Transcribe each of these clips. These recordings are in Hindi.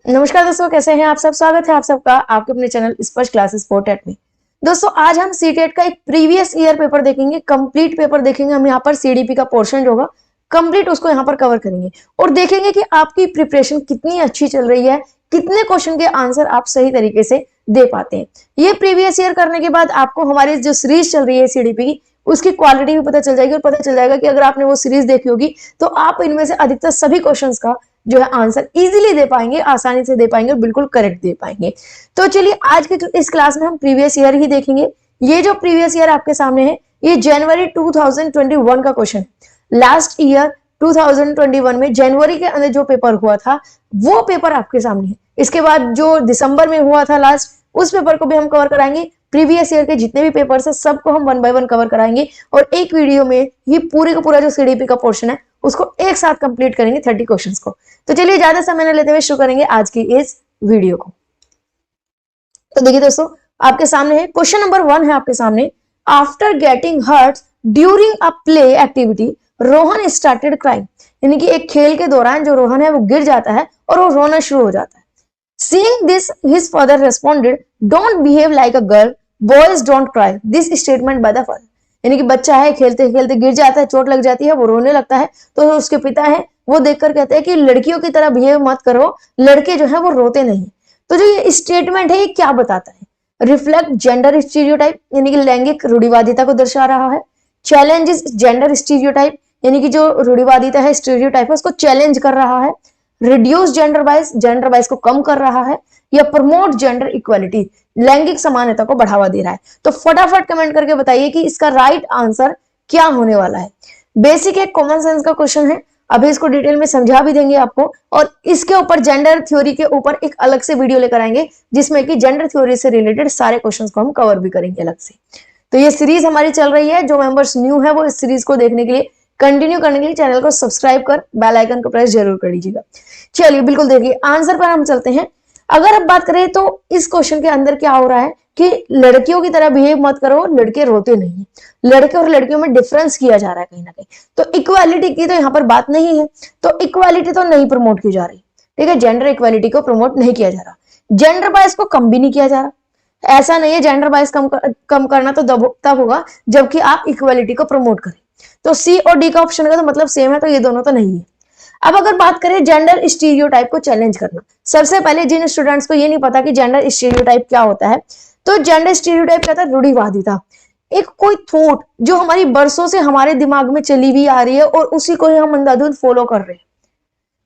नमस्कार दोस्तों, कैसे हैं आप सब। स्वागत है आप सबका आपके अपने चैनल स्पर्श क्लासेस फॉर टेट में। दोस्तों आज हम सीटेट का एक प्रीवियस ईयर पेपर देखेंगे, कंप्लीट पेपर देखेंगे। हम यहाँ पर सीडीपी का पोर्शन जो होगा कंप्लीट उसको यहाँ पर कवर करेंगे और देखेंगे कि आपकी प्रिपरेशन कितनी अच्छी चल रही है, कितने क्वेश्चन के आंसर आप सही तरीके से दे पाते हैं। ये प्रीवियस ईयर करने के बाद आपको हमारी जो सीरीज चल रही है सीडीपी की उसकी क्वालिटी भी पता चल जाएगी और पता चल जाएगा कि अगर आपने वो सीरीज देखी होगी तो आप इनमें से अधिकतर सभी क्वेश्चंस का जो है आंसर इजीली दे पाएंगे, आसानी से दे पाएंगे और बिल्कुल करेक्ट दे पाएंगे। तो चलिए आज के इस क्लास में हम प्रीवियस ईयर ही देखेंगे। ये जो प्रीवियस ईयर आपके सामने है ये जनवरी 2021 का क्वेश्चन है। लास्ट ईयर 2021 में जनवरी के अंदर जो पेपर हुआ था वो पेपर आपके सामने है। इसके बाद जो दिसंबर में हुआ था लास्ट, उस पेपर को भी हम कवर कराएंगे। प्रीवियस ईयर के जितने भी पेपर्स है सबको हम 1 बाय 1 कवर कराएंगे और एक वीडियो में ये पूरे का पूरा जो सीडीपी का पोर्शन है उसको एक साथ कंप्लीट करेंगे 30 क्वेश्चंस को। तो चलिए ज्यादा समय न लेते हुए शुरू करेंगे आज की इस वीडियो को। तो देखिए दोस्तों, आपके सामने है क्वेश्चन नंबर 1 है आपके सामने। After getting hurt during a play activity Rohan started crying. यानी कि एक खेल के दौरान जो रोहन है वो गिर जाता है और वो रोना शुरू हो जाता है। Seeing this, his father responded, "Don't behave like a girl. Boys don't cry." This statement by the father. यानी कि बच्चा है खेलते खेलते गिर जाता है, चोट लग जाती है, वो रोने लगता है तो उसके पिता है वो देखकर कहते हैं कि लड़कियों की तरह बिहेव मत करो, लड़के जो है वो रोते नहीं। तो जो ये स्टेटमेंट है ये क्या बताता है? रिफ्लेक्ट जेंडर स्टीरियोटाइप, यानी कि लैंगिक रूढ़िवादिता को दर्शा रहा है। चैलेंजेस जेंडर स्टीरियोटाइप, यानी कि जो रूढ़िवादिता है, स्टीरियोटाइप है, उसको चैलेंज कर रहा है। रिड्यूस जेंडर बाइस को कम कर रहा है, या प्रमोट जेंडर इक्वालिटी, लैंगिक समानता को बढ़ावा दे रहा है। तो फटाफट कमेंट करके बताइए कि इसका राइट आंसर क्या होने वाला है। बेसिक एक कॉमन सेंस का क्वेश्चन है, अभी इसको डिटेल में समझा भी देंगे आपको और इसके ऊपर जेंडर थ्योरी के ऊपर एक अलग से वीडियो लेकर आएंगे जिसमें कि जेंडर थ्योरी से रिलेटेड सारे क्वेश्चंस को हम कवर भी करेंगे अलग से। तो ये सीरीज हमारी चल रही है, जो मेंबर्स न्यू है वो इस सीरीज को देखने के लिए, कंटिन्यू करने के लिए चैनल को सब्सक्राइब कर बेल आइकन को प्रेस जरूर कर लीजिएगा। चलिए बिल्कुल देखिए आंसर पर हम चलते हैं। अगर अब बात करें तो इस क्वेश्चन के अंदर क्या हो रहा है कि लड़कियों की तरह बिहेव मत करो, लड़के रोते नहीं। लड़के और लड़कियों में डिफरेंस किया जा रहा है कहीं ना कहीं, तो इक्वालिटी की तो यहाँ पर बात नहीं है, तो इक्वालिटी तो नहीं प्रमोट की जा रही। ठीक है, जेंडर इक्वालिटी को प्रमोट नहीं किया जा रहा, जेंडर बायस को कम भी नहीं किया जा रहा। ऐसा नहीं है जेंडर बायस कम करना तो तब होगा जबकि आप इक्वालिटी को प्रमोट करें। तो सी और डी का ऑप्शन का तो मतलब सेम है, तो ये दोनों तो नहीं है। अब अगर बात करें जेंडर स्टीरियोटाइप को चैलेंज करना, सबसे पहले जिन स्टूडेंट्स को ये नहीं पता कि जेंडर स्टीरियोटाइप क्या होता है, तो जेंडर स्टीरियोटाइप क्या था? रूढ़िवादिता, एक कोई थॉट जो हमारी बरसों से हमारे दिमाग में चली हुई आ रही है और उसी को ही हम अंधाधुंध फॉलो कर रहे हैं।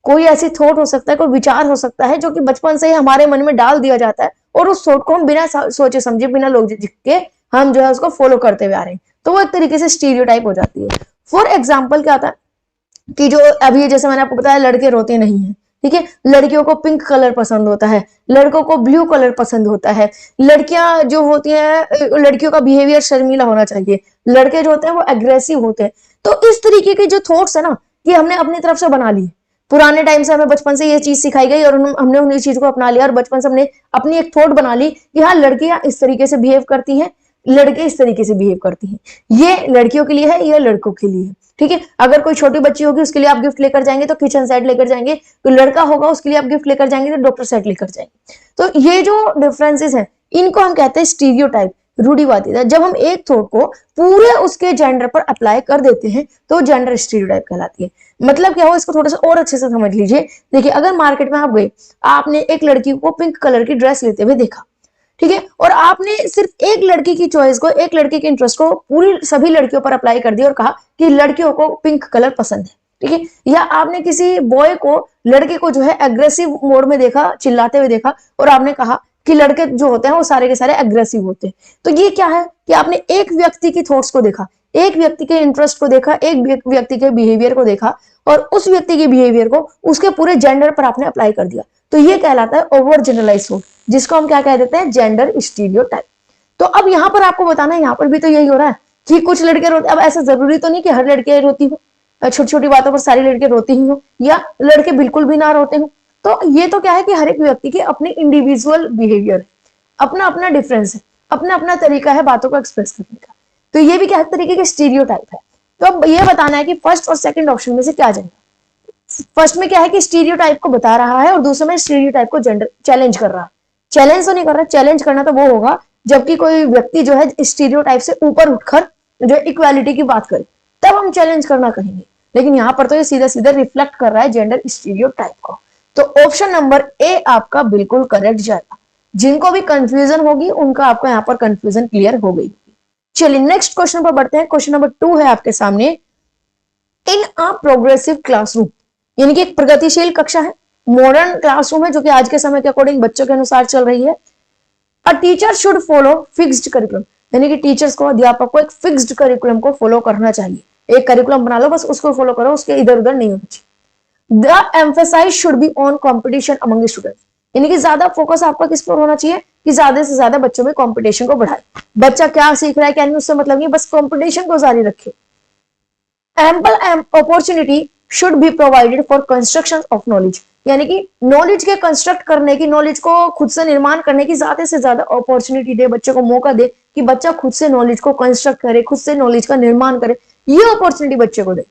कोई ऐसी थॉट हो सकता है, कोई विचार हो सकता है जो कि बचपन से ही हमारे मन में डाल दिया जाता है और उस थॉट को हम बिना सोचे समझे, बिना लॉजिक के हम जो है उसको फॉलो करते हुए आ रहे हैं, तो वो एक तरीके से स्टीरियोटाइप हो जाती है। फॉर एग्जाम्पल क्या होता है कि जो अभी जैसे मैंने आपको बताया लड़के रोते नहीं है, ठीक है, लड़कियों को पिंक कलर पसंद होता है, लड़कों को ब्लू कलर पसंद होता है, लड़कियां जो होती हैं लड़कियों का बिहेवियर शर्मीला होना चाहिए, लड़के जो होते हैं वो एग्रेसिव होते हैं। तो इस तरीके के जो थॉट्स है ना ये हमने अपनी तरफ से बना लिए। पुराने टाइम से हमें बचपन से ये चीज सिखाई गई और हमने उन्हीं चीज को अपना लिया और बचपन से हमने अपनी एक थॉट बना ली कि हाँ लड़कियां इस तरीके से बिहेव करती हैं, लड़के इस तरीके से बिहेव करती हैं, ये लड़कियों के लिए है, ये लड़कों के लिए है। ठीक है, अगर कोई छोटी बच्ची होगी उसके लिए आप गिफ्ट लेकर जाएंगे तो किचन सेट लेकर जाएंगे, तो लड़का होगा उसके लिए आप गिफ्ट लेकर जाएंगे तो डॉक्टर सेट लेकर जाएंगे। तो ये जो डिफरेंसेस हैं इनको हम कहते हैं स्टीरियोटाइप, रूढ़िवादिता। जब हम एक थॉट को पूरे उसके जेंडर पर अप्लाई कर देते हैं तो जेंडर स्टीरियोटाइप कहलाती है। मतलब क्या हो, इसको थोड़ा सा और अच्छे से समझ लीजिए। देखिए अगर मार्केट में आप गए, आपने एक लड़की को पिंक कलर की ड्रेस लेते हुए देखा, ठीक है, और आपने सिर्फ एक लड़की की चॉइस को, एक लड़के के इंटरेस्ट को पूरी सभी लड़कियों पर अप्लाई कर दिया और कहा कि लड़कियों को पिंक कलर पसंद है, ठीक है, या आपने किसी बॉय को, लड़के को जो है एग्रेसिव मोड में देखा, चिल्लाते हुए देखा और आपने कहा कि लड़के जो होते हैं वो सारे के सारे एग्रेसिव होते हैं। तो ये क्या है कि आपने एक व्यक्ति की थॉट्स को देखा, एक व्यक्ति के इंटरेस्ट को देखा, एक व्यक्ति के बिहेवियर को देखा और उस व्यक्ति के बिहेवियर को उसके पूरे जेंडर पर आपने अप्लाई कर दिया। तो ये कहलाता है ओवर जनरलाइज थॉट, जिसको हम क्या कह देते हैं? Gender stereotype. तो अब यहाँ पर आपको बताना है, यहाँ पर भी तो यही हो रहा है कि कुछ लड़के रोते। अब ऐसा जरूरी तो नहीं कि हर लड़के रोती हो, छोटी छोटी बातों पर सारी लड़के रोती ही हो या लड़के बिल्कुल भी ना रोते हो। तो ये तो क्या है कि हर एक व्यक्ति की अपनी इंडिविजुअल बिहेवियर है, अपना अपना डिफरेंस है, अपना अपना तरीका है बातों को एक्सप्रेस करने का। तो ये भी क्या तरीके के स्टीरियोटाइप है। तो अब ये बताना है कि फर्स्ट और सेकंड ऑप्शन में से क्या जाएगा। फर्स्ट में क्या है कि स्टीरियोटाइप को बता रहा है और दूसरे में स्टीरियोटाइप को जेंडर चैलेंज कर रहा है। चैलेंज तो नहीं कर रहा, चैलेंज करना तो वो होगा जबकि कोई व्यक्ति जो है स्टीरियोटाइप से ऊपर उठकर जो इक्वालिटी की बात करे, तब हम चैलेंज करना कहेंगे। लेकिन यहाँ पर तो ये सीधा सीधा रिफ्लेक्ट कर रहा है जेंडर स्टीरियोटाइप को। तो ऑप्शन नंबर ए आपका बिल्कुल करेक्ट जाएगा। जिनको भी कंफ्यूजन होगी उनका आपका यहाँ पर कंफ्यूजन क्लियर हो गई। चलिए नेक्स्ट क्वेश्चन पर बढ़ते हैं। क्वेश्चन नंबर 2 है आपके सामने। इन अ प्रोग्रेसिव क्लासरूम, यानी कि एक प्रगतिशील कक्षा है, मॉडर्न क्लासरूम है जो कि आज के समय के अकॉर्डिंग बच्चों के अनुसार चल रही है। अ teacher should follow fixed curriculum, यानी कि टीचर्स को, अध्यापक को एक फिक्स्ड करिकुलम को फॉलो करना चाहिए। एक करिकुलम बना लो, बस उसको फॉलो करो, उसके इधर उधर नहीं होना चाहिए। The emphasise should be on competition among students, यानी कि ज्यादा फोकस आपका किस पर होना चाहिए कि ज्यादा से ज्यादा बच्चों में कंपटीशन को बढ़ाए। बच्चा क्या सीख रहा है क्या नहीं उससे मतलब नहीं, बस कंपटीशन को जारी रखे। Ample opportunity should be provided for construction of knowledge, यानी कि नॉलेज के कंस्ट्रक्ट करने की, नॉलेज को खुद से निर्माण करने की ज्यादा से ज्यादा अपॉर्चुनिटी दे, बच्चों को मौका दे कि बच्चा खुद से नॉलेज को कंस्ट्रक्ट करे, खुद से नॉलेज का निर्माण करे, ये अपॉर्चुनिटी बच्चे को दे।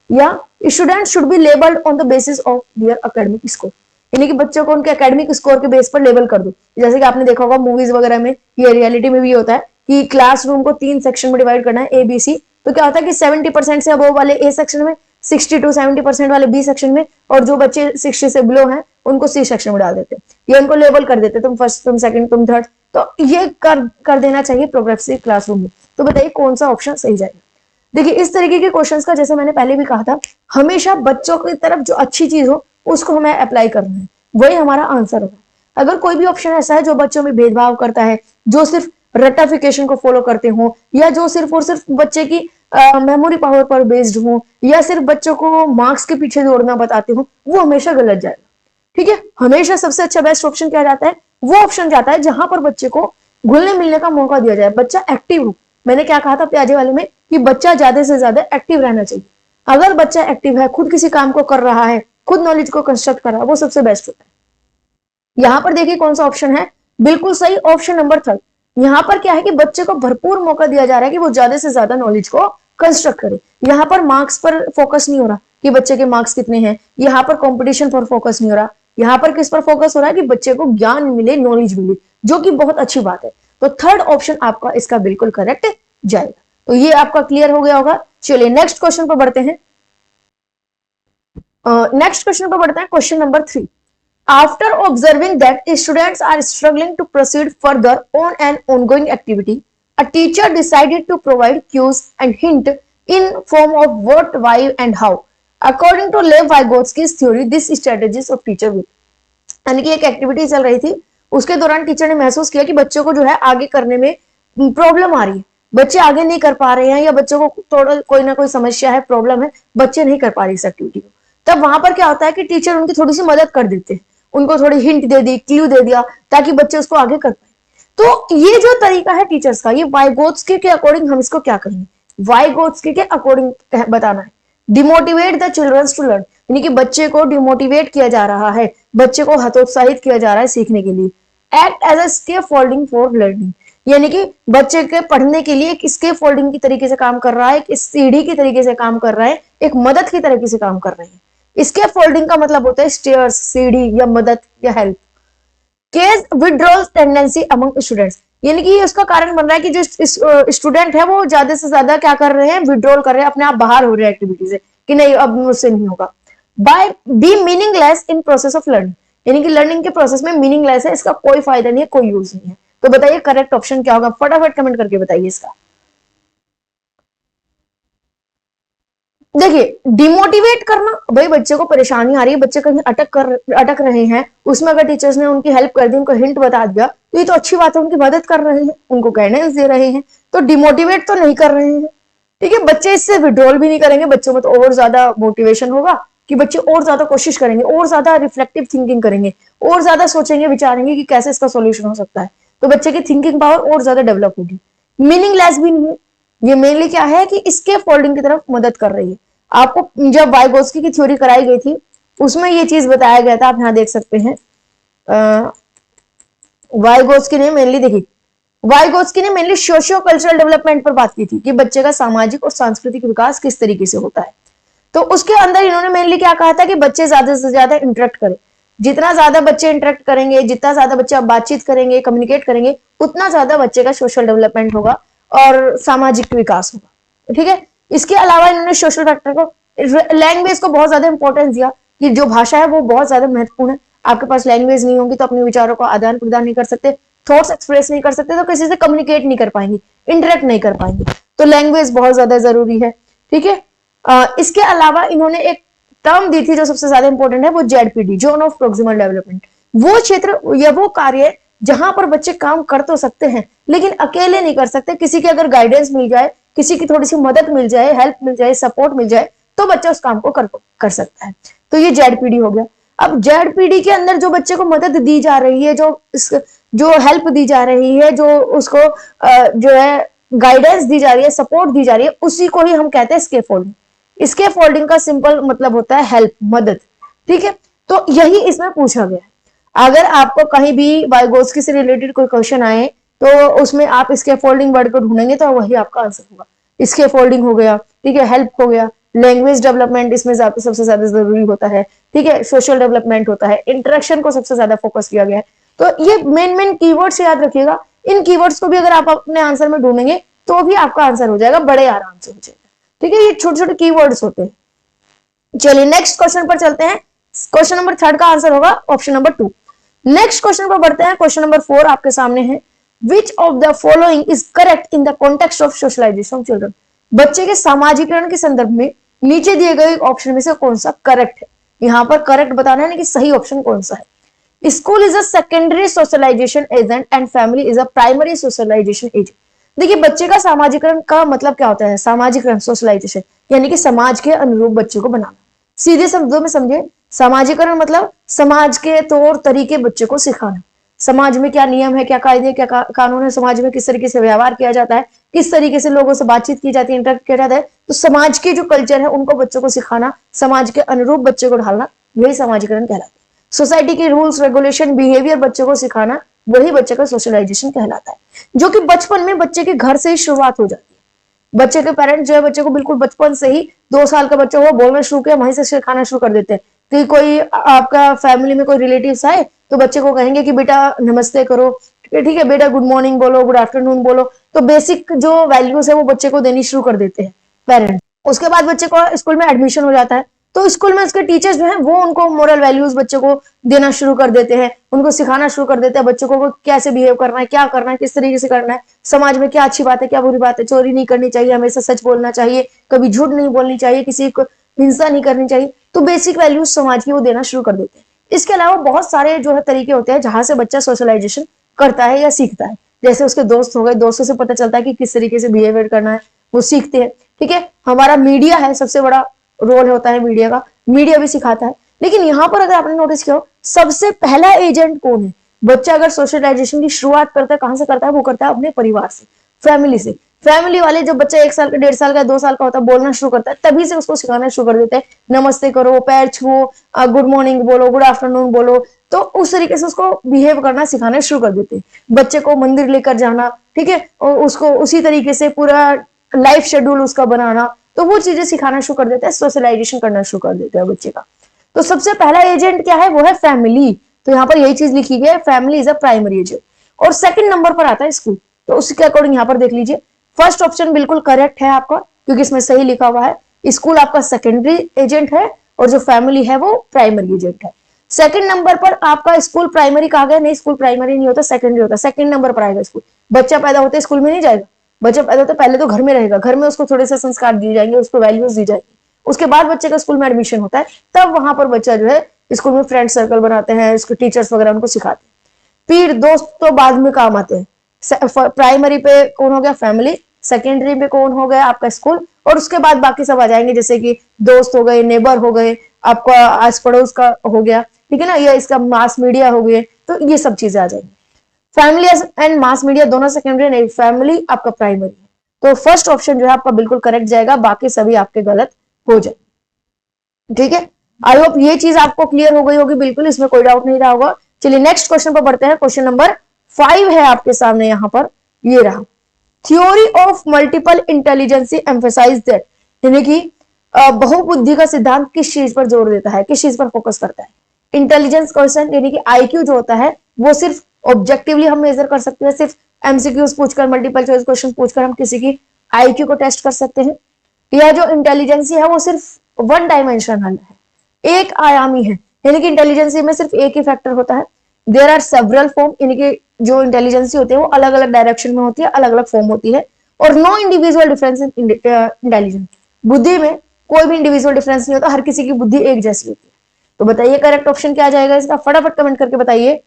या student should be labelled on the basis of their academic score, यानी कि बच्चों को उनके एकेडमिक स्कोर के बेस पर लेबल कर दो। जैसे कि आपने देखा होगा मूवीज वगैरह में, ये रियलिटी में भी होता है कि क्लासरूम को 3 सेक्शन में डिवाइड करना है, ए बी सी। तो क्या होता है कि 70% से अबव वाले ए सेक्शन में, 60 to 70% वाले बी सेक्शन में, और जो बच्चे 60 से बिलो हैं उनको सी सेक्शन में डाल देते हैं। ये उनको लेबल कर देते, तुम फर्स्ट, तुम सेकंड, तुम थर्ड। तो ये कर देना चाहिए प्रोग्रेसिव क्लासरूम में। तो बताइए कौन सा ऑप्शन सही जाएगा। देखिए इस तरीके के क्वेश्चंस का, जैसे मैंने पहले भी कहा था, हमेशा बच्चों की तरफ जो अच्छी चीज हो उसको हमें अप्लाई करना है, वही हमारा आंसर होगा। अगर कोई भी ऑप्शन ऐसा है जो बच्चों में भेदभाव करता है, जो सिर्फ रटाफिकेशन को फॉलो करते हो, या जो सिर्फ और सिर्फ बच्चे की मेमोरी पावर पर बेस्ड हो, या सिर्फ बच्चों को मार्क्स के पीछे दौड़ना बताते हो, वो हमेशा गलत जाएगा। ठीक है, हमेशा सबसे अच्छा बेस्ट ऑप्शन क्या जाता है, वो ऑप्शन जाता है जहां पर बच्चे को घुलने मिलने का मौका दिया जाए, बच्चा एक्टिव हो। मैंने क्या कहा था प्याजे वाले में कि बच्चा ज्यादा से ज्यादा एक्टिव रहना चाहिए। अगर बच्चा एक्टिव है, खुद किसी काम को कर रहा है, खुद नॉलेज को कंस्ट्रक्ट कर रहा है, वो सबसे बेस्ट होता है। यहां पर देखिए कौन सा ऑप्शन है बिल्कुल सही, ऑप्शन नंबर 3। यहां पर क्या है कि बच्चे को भरपूर मौका दिया जा रहा है कि वो ज्यादा से ज्यादा नॉलेज को कंस्ट्रक्ट करे। यहाँ पर मार्क्स पर फोकस नहीं हो रहा कि बच्चे के मार्क्स कितने हैं, यहाँ पर कंपटीशन पर फोकस नहीं हो रहा, यहाँ पर किस पर फोकस हो रहा है कि बच्चे को ज्ञान मिले, नॉलेज मिले, जो कि बहुत अच्छी बात है। तो थर्ड ऑप्शन आपका इसका बिल्कुल करेक्ट जाएगा। तो ये आपका क्लियर हो गया होगा। चलिए नेक्स्ट क्वेश्चन पर बढ़ते हैं। नेक्स्ट क्वेश्चन पर बढ़ते हैं, question number 3। After observing that students are struggling to proceed further on an ongoing activity, a teacher decided to provide cues and hint in form of what, why, and how. According to Lev Vygotsky's theory, this strategies of teacher will. यानी कि एक एक्टिविटी चल रही थी, उसके दौरान टीचर ने महसूस किया कि बच्चों को जो है आगे करने में प्रॉब्लम आ रही है, बच्चे आगे नहीं कर पा रहे हैं, या बच्चों को थोड़ा कोई ना कोई समस्या है, प्रॉब्लम है, बच्चे नहीं कर पा रही इस एक्टिविटी को। तब वहां पर क्या होता है कि टीचर उनकी थोड़ी सी मदद कर देते हैं, उनको थोड़ी हिंट दे दी, क्लू दे दिया, ताकि बच्चे उसको आगे कर पाए। तो ये जो तरीका है टीचर्स का, ये वाइगोत्स्की के अकॉर्डिंग हम इसको क्या कहेंगे, वाइगोत्स्की के अकॉर्डिंग बताना है। Demotivate the childrens to learn, यानी कि बच्चे को डिमोटिवेट किया जा रहा है, बच्चे को हतोत्साहित किया जा रहा है सीखने के लिए। Act as a scaffolding for learning, यानी कि बच्चे के पढ़ने के लिए एक स्केप फोल्डिंग की तरीके से काम कर रहा है, एक सीढ़ी की तरीके से काम कर रहा है, एक मदद की तरीके से काम कर रहे हैं। स्केप फोल्डिंग का मतलब होता है स्टेयर्स, सीढ़ी, या मदद, या help. Case withdrawal tendency among students, यानी कि उसका कारण बन रहा है कि जो स्टूडेंट है वो ज्यादा से ज्यादा क्या कर रहे हैं, विड्रॉल कर रहे हैं, अपने आप बाहर हो रहे हैं एक्टिविटी से, कि नहीं अब मुझसे नहीं होगा। By be meaningless in process of learning, यानी कि लर्निंग के प्रोसेस में मीनिंगलेस है, इसका कोई फायदा नहीं है, कोई यूज नहीं है। तो बताइए करेक्ट ऑप्शन क्या होगा, फटाफट कमेंट करके बताइए इसका। देखिए डिमोटिवेट करना, भाई बच्चे को परेशानी आ रही है, बच्चे कहीं अटक रहे हैं, उसमें अगर टीचर्स ने उनकी हेल्प कर दी, उनको हिंट बता दिया, तो ये तो अच्छी बात है, उनकी मदद कर रहे हैं, उनको गाइडेंस दे रहे हैं, तो डिमोटिवेट तो नहीं कर रहे हैं। ठीक है, बच्चे इससे विड्रॉल भी नहीं करेंगे, बच्चों में तो और ज्यादा मोटिवेशन होगा कि बच्चे और ज्यादा कोशिश करेंगे, और ज्यादा रिफ्लेक्टिव थिंकिंग करेंगे, और ज्यादा सोचेंगे, विचारेंगे कि कैसे इसका सोल्यूशन हो सकता है। तो बच्चे की थिंकिंग पावर और ज्यादा डेवलप होगी। मीनिंगलेस भी नहीं है, ये मेनली क्या है कि इसके फोल्डिंग की तरफ मदद कर रही है। आपको जब वाइगोत्स्की की थ्योरी कराई गई थी उसमें ये चीज बताया गया था, आप यहां देख सकते हैं। वाइगोत्स्की ने मेनली देखी, वाइगोत्स्की ने मेनली सोशियो कल्चरल डेवलपमेंट पर बात की थी कि बच्चे का सामाजिक और सांस्कृतिक विकास किस तरीके से होता है। तो उसके अंदर इन्होंने मेनली क्या कहा था कि बच्चे ज्यादा से ज्यादा इंटरेक्ट करें। जितना ज्यादा बच्चे इंटरेक्ट करेंगे, जितना ज्यादा बच्चे बातचीत करेंगे, कम्युनिकेट करेंगे, उतना ज्यादा बच्चे का सोशल डेवलपमेंट होगा और सामाजिक विकास होगा। ठीक है, इसके अलावा इन्होंने सोशल फैक्टर को, लैंग्वेज को बहुत ज्यादा इंपॉर्टेंस दिया कि जो भाषा है वो बहुत ज्यादा महत्वपूर्ण है। आपके पास लैंग्वेज नहीं होगी तो अपने विचारों को आदान प्रदान नहीं कर सकते, थॉट्स एक्सप्रेस नहीं कर सकते, तो किसी से कम्युनिकेट नहीं कर पाएंगे, इंटरेक्ट नहीं कर पाएंगे। तो लैंग्वेज बहुत ज्यादा जरूरी है। ठीक है, इसके अलावा इन्होंने एक टर्म दी थी जो सबसे ज्यादा इंपॉर्टेंट है, वो ZPD, zone of proximal development. वो क्षेत्र या वो कार्य जहां पर बच्चे काम कर तो सकते हैं लेकिन अकेले नहीं कर सकते, किसी की अगर गाइडेंस मिल जाए, किसी की थोड़ी सी मदद मिल जाए, हेल्प मिल जाए, सपोर्ट मिल जाए, तो बच्चा उस काम को कर सकता है। तो ये जेडपीडी हो गया। अब जेडपीडी के अंदर जो बच्चे को मदद दी जा रही है, जो हेल्प दी जा रही है, जो उसको जो है गाइडेंस दी जा रही है, सपोर्ट दी जा रही है, उसी को ही हम कहते हैं स्कैफोल्डिंग। स्कैफोल्डिंग का सिंपल मतलब होता है हेल्प, मदद। ठीक है, तो यही इसमें पूछा गया है। अगर आपको कहीं भी वाइगोत्स्की से रिलेटेड कोई क्वेश्चन आए तो उसमें आप स्कैफोल्डिंग वर्ड को ढूंढेंगे तो वही आपका आंसर होगा। स्कैफोल्डिंग हो गया, ठीक है, हेल्प हो गया, लैंग्वेज डेवलपमेंट इसमें सबसे ज्यादा जरूरी होता है। ठीक है, सोशल डेवलपमेंट होता है, इंटरेक्शन को सबसे ज्यादा फोकस किया गया है। तो ये मेन कीवर्ड्स याद रखिएगा। इन कीवर्ड्स को भी अगर आप अपने आंसर में ढूंढेंगे तो भी आपका आंसर हो जाएगा, बड़े आराम से हो जाएगा। ठीक है, ये छोटे छोटे कीवर्ड्स होते हैं। चलिए नेक्स्ट क्वेश्चन पर चलते हैं। क्वेश्चन नंबर 3 का आंसर होगा ऑप्शन नंबर 2। नेक्स्ट क्वेश्चन पर बढ़ते हैं। क्वेश्चन नंबर 4 आपके सामने है, which of the following is correct in the context of socialisation of children. बच्चे के सामाजिकरण के संदर्भ में नीचे दिए गए ऑप्शन में से कौन सा करेक्ट है। यहां पर करेक्ट बताना है कि सही ऑप्शन कौन सा है। School is a secondary socialisation agent and family is a primary socialisation agent. देखिए, बच्चे का सामाजिकरण का मतलब क्या होता है। सामाजिकरण, सोशलाइजेशन, यानी कि समाज के अनुरूप बच्चे को बनाना। सीधे शब्दों में समझे, सामाजिकरण मतलब समाज के तौर तरीके बच्चे को सिखाना। समाज में क्या नियम है, क्या कायदे, क्या कानून है, समाज में किस तरीके से व्यवहार किया जाता है, किस तरीके से लोगों से बातचीत की जाती है, इंटरेक्ट किया जाता है। तो समाज के जो कल्चर है उनको बच्चों को सिखाना, समाज के अनुरूप बच्चे को ढालना, यही सामाजिकरण कहलाता है। सोसाइटी के रूल्स, रेगुलेशन, बिहेवियर बच्चों को सिखाना, वही बच्चे का सोशलाइजेशन कहलाता है। जो कि बचपन में बच्चे के घर से ही शुरुआत हो जाती है। बच्चे के पेरेंट्स जो है बच्चे को बिल्कुल बचपन से ही, 2 साल का बच्चा हुआ बोलना शुरू किया, वहीं से सिखाना शुरू कर देते हैं। कि कोई आपका फैमिली में कोई रिलेटिव्स आए तो बच्चे को कहेंगे कि बेटा नमस्ते करो, ठीक है बेटा गुड मॉर्निंग बोलो, गुड आफ्टरनून बोलो। तो बेसिक जो वैल्यूज है वो बच्चे को देनी शुरू कर देते हैं पेरेंट्स। उसके बाद बच्चे को स्कूल में एडमिशन हो जाता है, तो स्कूल में उसके टीचर्स जो है वो उनको मोरल वैल्यूज बच्चे को देना शुरू कर देते हैं, उनको सिखाना शुरू कर देते हैं बच्चों को कैसे बिहेव करना है, क्या करना है, किस तरीके से करना है, समाज में क्या अच्छी बात है, क्या बुरी बात है, चोरी नहीं करनी चाहिए, हमेशा सच बोलना चाहिए, कभी झूठ नहीं बोलनी चाहिए, किसी को हिंसा नहीं करनी चाहिए। तो बेसिक वैल्यूज समाज की वो देना शुरू कर देते हैं। इसके अलावा बहुत सारे जो है तरीके होते हैं जहां से बच्चा सोशलाइजेशन करता है या सीखता है। जैसे उसके दोस्त हो गए, दोस्तों से पता चलता है कि किस तरीके से बिहेवियर करना है, वो सीखते हैं। ठीक है, हमारा मीडिया है, सबसे बड़ा रोल होता है मीडिया का, मीडिया भी सिखाता है। लेकिन यहाँ पर अगर आपने नोटिस किया हो, सबसे पहला एजेंट कौन है। बच्चा अगर सोशलाइजेशन की शुरुआत करता है, कहां से करता है, वो करता है अपने परिवार से, फैमिली से। फैमिली वाले जब बच्चा 1 साल का, 1.5 साल का, 2 साल का होता है, बोलना शुरू करता है, तभी से उसको सिखाना शुरू कर देते हैं। नमस्ते करो, पैर छुओ, गुड मॉर्निंग बोलो, गुड आफ्टरनून बोलो। तो उस तरीके से उसको बिहेव करना सिखाना शुरू कर देते हैं। बच्चे को मंदिर लेकर जाना, ठीक है, और उसको उसी तरीके से पूरा लाइफ शेड्यूल उसका बनाना, तो वो चीजें सिखाना शुरू कर देते हैं, सोशलाइजेशन करना शुरू कर देते हैं बच्चे का। तो सबसे पहला एजेंट क्या है, वो है फैमिली। तो यहाँ पर यही चीज लिखी गई है, family is a primary agent. और सेकंड नंबर पर आता है स्कूल। तो उसके अकॉर्डिंग यहाँ पर देख लीजिए, फर्स्ट ऑप्शन बिल्कुल करेक्ट है आपका, क्योंकि इसमें सही लिखा हुआ है, स्कूल आपका सेकेंडरी एजेंट है और जो फैमिली है वो प्राइमरी एजेंट है। सेकंड नंबर पर आपका स्कूल प्राइमरी कहा गया, नहीं स्कूल प्राइमरी नहीं होता, सेकेंडरी होता है। सेकंड नंबर पर आएगा स्कूल। बच्चा पैदा होते स्कूल में नहीं जाएगा, बच्चा पैदा होता पहले तो घर में रहेगा, घर में उसको थोड़े से संस्कार दिए जाएंगे, उसको वैल्यूज दी जाएगी। उसके बाद बच्चे का स्कूल में एडमिशन होता है, तब वहां पर बच्चा जो है स्कूल में फ्रेंड सर्कल बनाते हैं, उसके टीचर्स वगैरह उनको सिखाते हैं। फिर दोस्त तो बाद में काम आते हैं। प्राइमरी पे कौन हो गया, फैमिली। सेकेंडरी पे कौन हो गया, आपका स्कूल। और उसके बाद बाकी सब आ जाएंगे, जैसे कि दोस्त हो गए, नेबर हो गए, आपका आस पड़ोस का हो गया, ठीक है ना, या इसका मास मीडिया हो गए, तो ये सब चीजें आ जाएंगी। फैमिली एंड मास मीडिया दोनों सेकेंडरी, नहीं फैमिली आपका प्राइमरी है। तो फर्स्ट ऑप्शन जो है आपका बिल्कुल करेक्ट जाएगा, बाकी सभी आपके गलत हो जाए। ठीक है, आई होप ये चीज आपको क्लियर हो गई होगी, बिल्कुल इसमें कोई डाउट नहीं रहा होगा। चलिए नेक्स्ट क्वेश्चन पर बढ़ते हैं। क्वेश्चन नंबर 5 है आपके सामने, यहां पर ये रहा, theory of multiple intelligences emphasise that, यानी कि बहुबुद्धि का सिद्धांत किस चीज पर जोर देता है, किस चीज पर फोकस करता है? इंटेलिजेंस क्वेश्चन यानी कि आईक्यू जो होता है वो सिर्फ ऑब्जेक्टिवली हम मेजर कर सकते हैं, सिर्फ एमसीक्यूज पूछकर, मल्टीपल चॉइस क्वेश्चन पूछकर हम किसी की आईक्यू को टेस्ट कर सकते हैं। यह जो इंटेलिजेंसी है वो सिर्फ वन डायमेंशनल है, एक आयामी है, यानी कि इंटेलिजेंसी में सिर्फ एक ही फैक्टर होता है। देयर आर सेवरल फॉर्म, यानी कि जो इंटेलिजेंसी होती है वो अलग अलग डायरेक्शन में होती है, अलग अलग फॉर्म होती है। और no individual difference in intelligence, बुद्धि में कोई भी इंडिविजुअल डिफरेंस नहीं होता, हर किसी की बुद्धि एक जैसी होती है। तो बताइए करेक्ट ऑप्शन क्या जाएगा इसका, फटाफट कमेंट करके बताइए।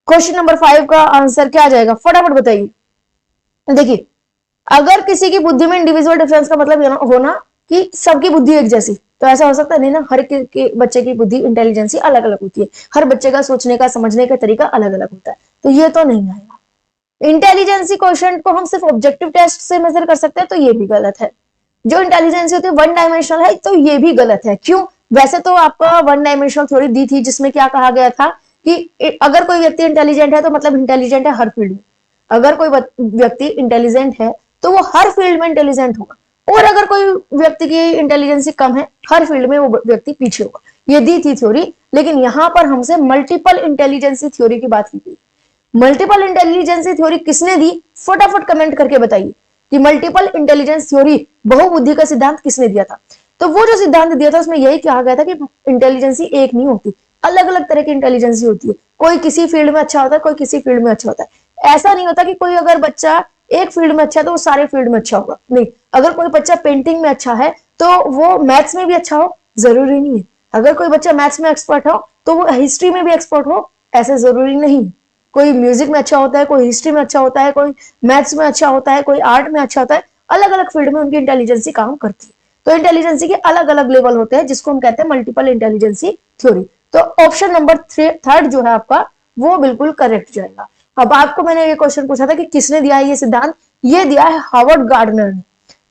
क्वेश्चन नंबर 5 का आंसर क्या जाएगा, फटाफट बताइए। देखिए, अगर किसी की बुद्धि में इंडिविजुअल डिफरेंस का मतलब होना कि सबकी बुद्धि एक जैसी, तो ऐसा हो सकता नहीं ना, हर के बच्चे की बुद्धि इंटेलिजेंसी अलग अलग होती है, हर बच्चे का सोचने का समझने का तरीका अलग अलग होता है, तो ये तो नहीं आएगा। इंटेलिजेंसी क्वेश्चन को हम सिर्फ ऑब्जेक्टिव टेस्ट से मेजर कर सकते हैं, तो ये भी गलत है। जो इंटेलिजेंसी होती है वन डायमेंशनल है, तो ये भी गलत है। क्यों? वैसे तो आपको वन डायमेंशनल थ्योरी दी थी जिसमें क्या कहा गया था कि अगर कोई व्यक्ति इंटेलिजेंट है तो मतलब इंटेलिजेंट है हर फील्ड में। अगर कोई व्यक्ति इंटेलिजेंट है तो वो हर फील्ड में इंटेलिजेंट होगा, और अगर कोई व्यक्ति की इंटेलिजेंसी कम है हर फील्ड में वो व्यक्ति पीछे होगा। ये दी थी थ्योरी, लेकिन यहां पर हमसे मल्टीपल इंटेलिजेंसी थ्योरी की बात की गई। मल्टीपल इंटेलिजेंसी थ्योरी किसने दी, फटाफट कमेंट करके बताइए कि मल्टीपल इंटेलिजेंस थ्योरी, बहुबुद्धि का सिद्धांत किसने दिया था। तो वो जो सिद्धांत दिया था उसमें यही कहा गया था कि इंटेलिजेंसी एक नहीं होती, अलग अलग तरह की इंटेलिजेंसी होती है। कोई किसी फील्ड में अच्छा होता है, कोई किसी फील्ड में अच्छा होता है। ऐसा नहीं होता कि कोई अगर बच्चा एक फील्ड में अच्छा है तो वो सारे फील्ड में अच्छा होगा, नहीं। अगर कोई बच्चा पेंटिंग में अच्छा है तो वो मैथ्स में भी अच्छा हो, जरूरी नहीं है। अगर कोई बच्चा मैथ्स में एक्सपर्ट हो तो वो हिस्ट्री में भी एक्सपर्ट हो, ऐसे जरूरी नहीं। कोई म्यूजिक में अच्छा होता है, कोई हिस्ट्री में अच्छा होता है, कोई मैथ्स में अच्छा होता है, कोई आर्ट में अच्छा होता है। अलग अलग फील्ड में उनकी इंटेलिजेंसी काम करती है। तो इंटेलिजेंसी के अलग अलग लेवल होते हैं जिसको हम कहते हैं मल्टीपल इंटेलिजेंसी थ्योरी। तो ऑप्शन नंबर 3 जो है आपका वो बिल्कुल करेक्ट जाएगा। अब आपको मैंने ये क्वेश्चन पूछा था कि किसने दिया है ये सिद्धांत, ये दिया है हार्वर्ड गार्डनर ने।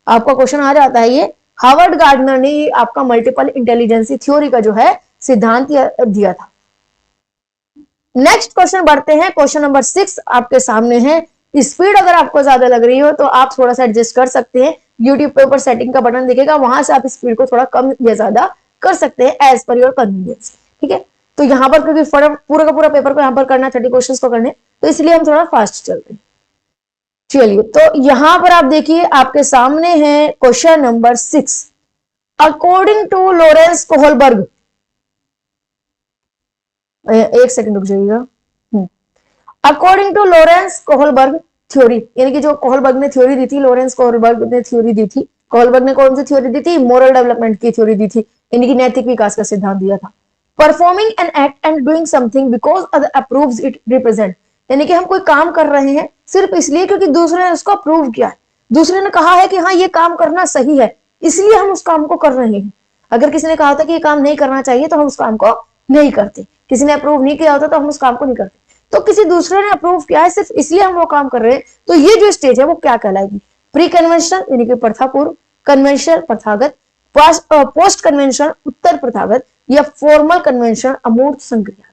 आपका क्वेश्चन आ जाता है ये, हार्वर्ड गार्डनर ने आपका मल्टीपल इंटेलिजेंसी थ्योरी का जो है सिद्धांत दिया था। नेक्स्ट क्वेश्चन बढ़ते हैं, क्वेश्चन नंबर 6 आपके सामने है। स्पीड अगर आपको ज्यादा लग रही हो तो आप थोड़ा सा एडजस्ट कर सकते हैं, यूट्यूब पे ऊपर सेटिंग का बटन दिखेगा, वहां से आप स्पीड को थोड़ा कम या ज्यादा कर सकते हैं एज पर योर कन्वीनियंस। ठीक है, तो यहाँ पर क्योंकि पूरा का पूरा पेपर को यहाँ पर करना 30 क्वेश्चंस को करने, तो इसलिए हम थोड़ा फास्ट चल रहे हैं। चलिए, तो यहां पर आप देखिए आपके सामने है question number 6। According to Lawrence Kohlberg, एक सेकंड रुक जाइएगा। According to Lawrence Kohlberg theory, यानी कि जो कोहलबर्ग ने थ्योरी दी थी, लॉरेंस कोहलबर्ग ने थ्योरी दी थी। कोहलबर्ग ने कौन सी थ्योरी दी थी, मोरल डेवलपमेंट की थ्योरी दी थी, यानी कि नैतिक विकास का सिद्धांत दिया था। Performing an act and doing something because other approves it represent, यानी कि हम कोई काम कर रहे हैं सिर्फ इसलिए क्योंकि दूसरे ने उसको अप्रूव किया है, दूसरे ने कहा है कि हाँ ये काम करना सही है, इसलिए हम उस काम को कर रहे हैं। अगर किसी ने कहा था कि ये काम नहीं करना चाहिए तो हम उस काम को नहीं करते, किसी ने अप्रूव नहीं किया होता तो हम उस काम को नहीं करते। तो किसी दूसरे ने अप्रूव किया है सिर्फ इसलिए हम वो काम कर रहे हैं, तो ये जो स्टेज है वो क्या कहलाएगी, प्री कन्वेंशनल यानी कि प्रथा पूर्व, कन्वेंशनल प्रथागत, पोस्ट कन्वेंशनल उत्तर प्रथागत, या फॉर्मल कन्वेंशन अमूर्त संक्रिया।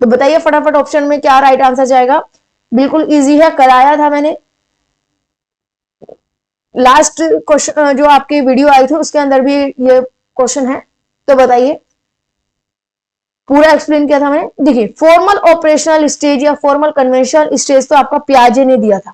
तो बताइए फटाफट ऑप्शन में क्या राइट आंसर जाएगा। बिल्कुल इजी है, कराया था मैंने लास्ट क्वेश्चन जो आपकी वीडियो आई थी उसके अंदर भी ये क्वेश्चन है, तो बताइए, पूरा एक्सप्लेन किया था मैंने। देखिए, फॉर्मल ऑपरेशनल स्टेज या फॉर्मल कन्वेंशनल स्टेज तो आपका पियाजे ने दिया था,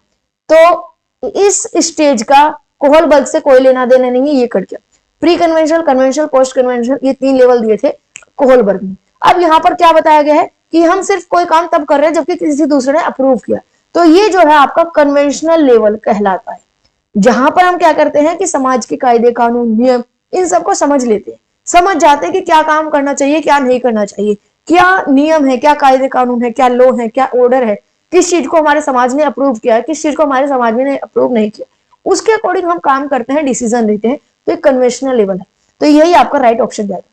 तो इस स्टेज का कोहलबर्ग से कोई लेना देना नहीं है, ये कट गया। Pre conventional, conventional, post conventional, ये 3 लेवल दिए थे कोहलबर्ग ने। अब यहाँ पर क्या बताया गया है कि हम सिर्फ कोई काम तब कर रहे हैं जबकि किसी दूसरे ने अप्रूव किया, तो ये जो है आपका कन्वेंशनल लेवल कहलाता है, जहां पर हम क्या करते हैं कि समाज के कायदे कानून नियम इन सबको समझ लेते हैं, समझ जाते हैं कि क्या काम करना चाहिए क्या नहीं करना चाहिए, क्या नियम है, क्या कायदे कानून है, क्या लॉ है, क्या ऑर्डर है, किस चीज को हमारे समाज ने अप्रूव किया है, किस चीज को हमारे समाज में अप्रूव नहीं किया, उसके अकॉर्डिंग हम काम करते हैं, डिसीजन लेते हैं, तो एक कन्वेंशनल लेवल है। तो यही आपका राइट ऑप्शन जाएगा।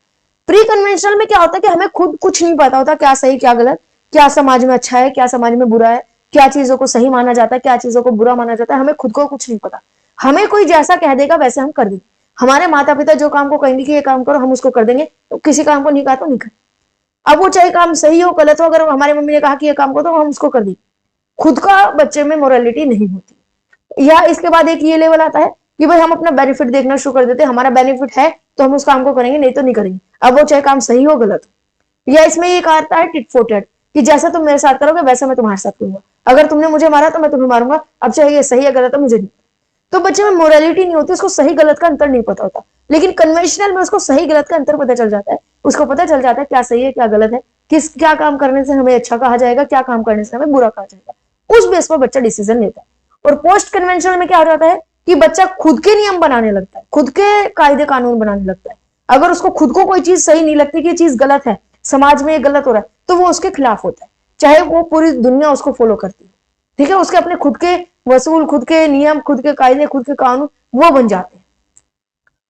प्री कन्वेंशनल में क्या होता है कि हमें खुद कुछ नहीं पता होता, क्या सही क्या गलत, क्या समाज में अच्छा है क्या समाज में बुरा है, क्या चीजों को सही माना जाता है क्या चीजों को बुरा माना जाता है, हमें खुद को कुछ नहीं पता। हमें कोई जैसा कह देगा वैसे हम कर देंगे, हमारे माता पिता जो काम को कहेंगे कि ये काम करो हम उसको कर देंगे, तो किसी काम को नहीं कहा तो नहीं कर। अब वो चाहे काम सही हो गलत हो, अगर हमारे मम्मी ने कहा कि ये काम करो तो हम उसको कर देंगे। खुद का बच्चे में मोरालिटी नहीं होती। या इसके बाद एक ये लेवल आता है कि भाई हम अपना बेनिफिट देखना शुरू कर देते हैं, हमारा बेनिफिट है तो हम उस काम को करेंगे, नहीं तो नहीं करेंगे, अब वो चाहे काम सही हो गलत हो। या इसमें एक आता है टिट फॉर टैट, कि जैसा तुम मेरे साथ करोगे वैसा मैं तुम्हारे साथ करूंगा, अगर तुमने मुझे मारा तो मैं तुम्हें मारूंगा, अब चाहे ये सही है गलत है मुझे नहीं। तो बच्चे में मोरालिटी नहीं होती, उसको सही गलत का अंतर नहीं पता होता। लेकिन कन्वेंशनल में उसको सही गलत का अंतर पता चल जाता है, उसको पता चल जाता है क्या सही है क्या गलत है, किस क्या काम करने से हमें अच्छा कहा जाएगा, क्या काम करने से हमें बुरा कहा जाएगा, उस बेस पर बच्चा डिसीजन लेता है। और पोस्ट कन्वेंशनल में क्या हो जाता है कि बच्चा खुद के नियम बनाने लगता है, खुद के कायदे कानून बनाने लगता है। अगर उसको खुद को कोई चीज सही नहीं लगती कि ये चीज गलत है, समाज में ये गलत हो रहा है, तो वो उसके खिलाफ होता है, चाहे वो पूरी दुनिया उसको फॉलो करती है। ठीक है, उसके अपने खुद के वसूल, खुद के नियम, खुद के कायदे, खुद के कानून वो बन जाते हैं।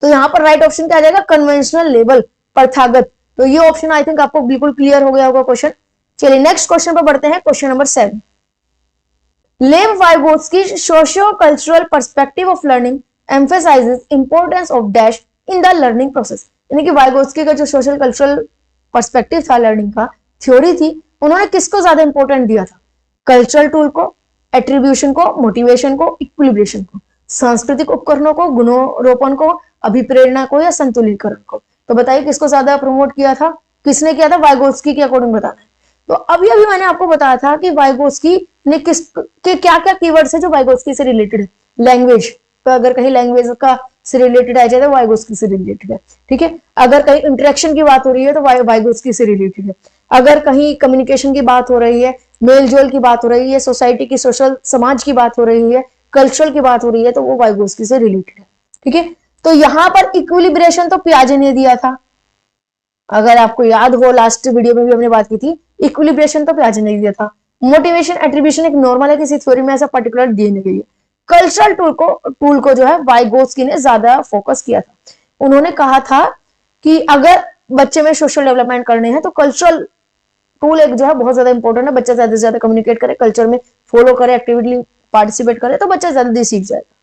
तो यहाँ पर राइट ऑप्शन क्या आ जाएगा, कन्वेंशनल लेवल, प्रथागत। तो ये ऑप्शन आई थिंक आपको बिल्कुल क्लियर हो गया होगा क्वेश्चन। चलिए नेक्स्ट क्वेश्चन पर बढ़ते हैं, क्वेश्चन नंबर 7। लेव Vygotsky socio cultural perspective of learning emphasises importance of dash in the learning process. यानी कि वाइगोत्स्की का जो सोशल कल्चरल पर्सपेक्टिव था लर्निंग का, थ्योरी थी, उन्होंने किसको ज्यादा इंपॉर्टेंट दिया था, कल्चरल टूल को, एट्रीब्यूशन को, मोटिवेशन को, इक्विलिब्रेशन को, सांस्कृतिक उपकरणों को, गुणोरोपण को, अभिप्रेरणा को या संतुलितकरण को। तो बताइए किसको ज्यादा प्रमोट किया था, किसने किया था, वाइगोत्स्की के अकॉर्डिंग बताना है। तो अभी अभी मैंने आपको बताया था कि वाइगोत्स्की ने किस के क्या क्या कीवर्ड्स है जो वाइगोत्स्की से रिलेटेड है। लैंग्वेज, तो अगर कहीं लैंग्वेज का से रिलेटेड आ जाए तो वाइगोत्स्की से रिलेटेड है। ठीक है, अगर कहीं इंटरेक्शन की बात हो रही है तो वाइगोत्स्की से रिलेटेड है। अगर कहीं कम्युनिकेशन की बात हो रही है, मेल जोल की बात हो रही है, सोसाइटी की, सोशल समाज की बात हो रही है, कल्चरल की बात हो रही है, तो वो वाइगोत्स्की से रिलेटेड है। ठीक है, तो यहां पर इक्विलिब्रेशन तो पियाजे ने दिया था, अगर आपको याद हो लास्ट वीडियो में भी हमने बात की थी, इक्विलिब्रेशन तो पियाजे ने दिया था। मोटिवेशन एट्रीब्यूशन एक नॉर्मल है, किसी थ्योरी में ऐसा पर्टिकुलर दिए नहीं गई है। कल्चरल टूल को जो है वाइगोत्स्की ने ज्यादा फोकस किया था। उन्होंने कहा था कि अगर बच्चे में सोशल डेवलपमेंट करने हैं तो कल्चरल टूल एक जो है बहुत ज्यादा इंपॉर्टेंट है, बच्चा ज्यादा से ज्यादा कम्युनिकेट करे, कल्चर में फॉलो करे, एक्टिवली पार्टिसिपेट करे, तो बच्चा जल्दी सीख जाएगा।